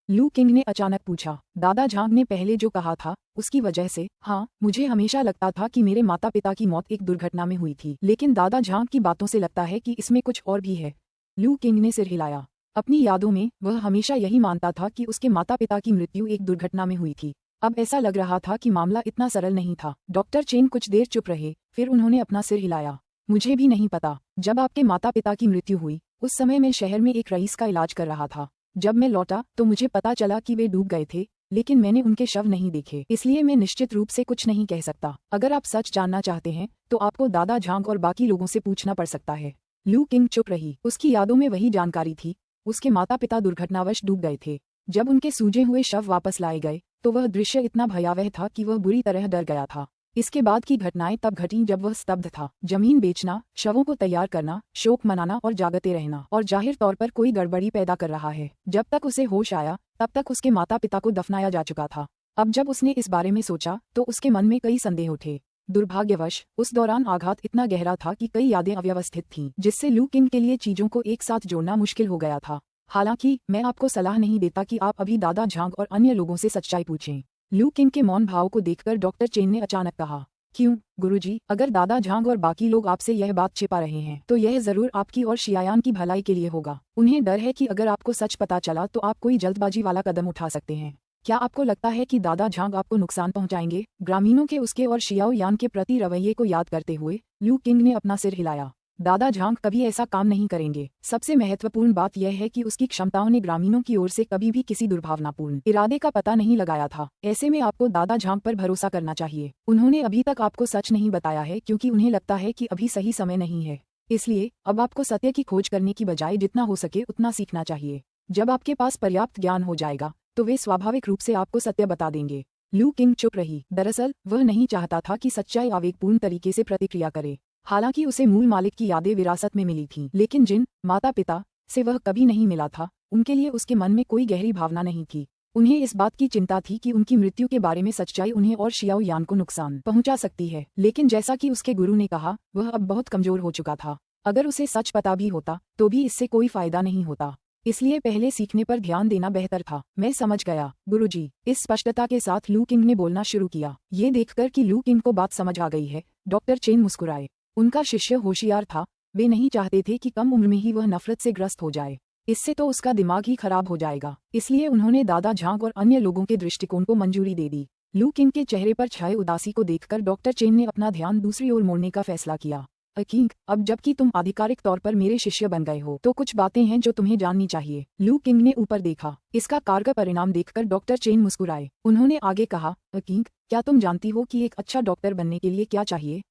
लू किंग ने अचानक पूछा। दादा झांग ने पहले जो कहा था उसकी वजह से? हाँ, मुझे हमेशा लगता था कि मेरे माता पिता की मौत एक दुर्घटना में हुई थी, लेकिन दादा झांग की बातों से लगता है कि इसमें कुछ और भी है। लू किंग ने सिर हिलाया। अपनी यादों में वह हमेशा यही मानता था कि उसके माता पिता की मृत्यु एक दुर्घटना में हुई थी। अब ऐसा लग रहा था कि मामला इतना सरल नहीं था। डॉक्टर चेन कुछ देर चुप रहे, फिर उन्होंने अपना सिर हिलाया। मुझे भी नहीं पता। जब आपके माता पिता की मृत्यु हुई उस समय मैं शहर में एक रईस का इलाज कर रहा था। जब मैं लौटा तो मुझे पता चला कि वे डूब गए थे, लेकिन मैंने उनके शव नहीं देखे, इसलिए मैं निश्चित रूप से कुछ नहीं कह सकता। अगर आप सच जानना चाहते हैं तो आपको दादा झांग और बाकी लोगों से पूछना पड़ सकता है। लू किंग चुप रही। उसकी यादों में वही जानकारी थी, उसके माता पिता दुर्घटनावश डूब गए थे। जब उनके सूजे हुए शव वापस लाए गए तो वह दृश्य इतना भयावह था कि वह बुरी तरह डर गया था। इसके बाद की घटनाएं तब घटीं जब वह स्तब्ध था। जमीन बेचना, शवों को तैयार करना, शोक मनाना और जागते रहना, और जाहिर तौर पर कोई गड़बड़ी पैदा कर रहा है। जब तक उसे होश आया तब तक उसके माता पिता को दफनाया जा चुका था। अब जब उसने इस बारे में सोचा तो उसके मन में कई संदेह उठे। दुर्भाग्यवश उस दौरान आघात इतना गहरा था कि कई यादें अव्यवस्थित थीं, जिससे लू किंग के लिए चीजों को एक साथ जोड़ना मुश्किल हो गया था। हालांकि मैं आपको सलाह नहीं देता कि आप अभी दादा झांग और अन्य लोगों से सच्चाई पूछें। लू किंग के मौन भाव को देखकर डॉक्टर चेन ने अचानक कहा। क्यों गुरुजी? अगर दादा झांग और बाकी लोग आपसे यह बात छिपा रहे हैं तो यह जरूर आपकी और शियायान की भलाई के लिए होगा। उन्हें डर है कि अगर आपको सच पता चला तो आप कोई जल्दबाजी वाला कदम उठा सकते हैं। क्या आपको लगता है कि दादा झांग आपको नुकसान पहुंचाएंगे? ग्रामीणों के उसके और शियाओ यान के प्रति रवैये को याद करते हुए लू किंग ने अपना सिर हिलाया। दादा झांग कभी ऐसा काम नहीं करेंगे। सबसे महत्वपूर्ण बात यह है कि उसकी क्षमताओं ने ग्रामीणों की ओर से कभी भी किसी दुर्भावनापूर्ण इरादे का पता नहीं लगाया था। ऐसे में आपको दादा झांग पर भरोसा करना चाहिए। उन्होंने अभी तक आपको सच नहीं बताया है क्योंकि उन्हें लगता है कि अभी सही समय नहीं है। इसलिए अब आपको सत्य की खोज करने की बजाय जितना हो सके उतना सीखना चाहिए। जब आपके पास पर्याप्त ज्ञान हो जाएगा तो वे स्वाभाविक रूप से आपको सत्य बता देंगे। लू किंग चुप रही। दरअसल वह नहीं चाहता था कि सच्चाई आवेगपूर्ण तरीके से प्रतिक्रिया करे। हालांकि उसे मूल मालिक की यादें विरासत में मिली थीं, लेकिन जिन माता पिता से वह कभी नहीं मिला था उनके लिए उसके मन में कोई गहरी भावना नहीं थी। उन्हें इस बात की चिंता थी कि उनकी मृत्यु के बारे में सच्चाई उन्हें और शियाओ यान को नुकसान पहुंचा सकती है। लेकिन जैसा कि उसके गुरु ने कहा, वह अब बहुत कमजोर हो चुका था। अगर उसे सच पता भी होता तो भी इससे कोई फायदा नहीं होता। इसलिए पहले सीखने पर ध्यान देना बेहतर था। मैं समझ गया गुरुजी। इस स्पष्टता के साथ लू किंग ने बोलना शुरू किया। ये देखकर कि लू किंग को बात समझ आ गई है, डॉक्टर चेन मुस्कुराए। उनका शिष्य होशियार था। वे नहीं चाहते थे कि कम उम्र में ही वह नफरत से ग्रस्त हो जाए। इससे तो उसका दिमाग ही खराब हो जाएगा। इसलिए उन्होंने दादा झांग और अन्य लोगों के दृष्टिकोण को मंजूरी दे दी। लू किंग के चेहरे पर छाए उदासी को देखकर डॉक्टर चेन ने अपना ध्यान दूसरी ओर मोड़ने का फैसला किया। किंग, अब जबकि तुम आधिकारिक तौर पर मेरे शिष्य बन गए हो तो कुछ बातें हैं जो तुम्हें जाननी चाहिए। लू किंग ने ऊपर देखा। इसका कारगर परिणाम देखकर डॉक्टर चेन मुस्कुराए। उन्होंने आगे कहा, किंग, क्या तुम जानती हो कि एक अच्छा डॉक्टर बनने के लिए क्या चाहिए?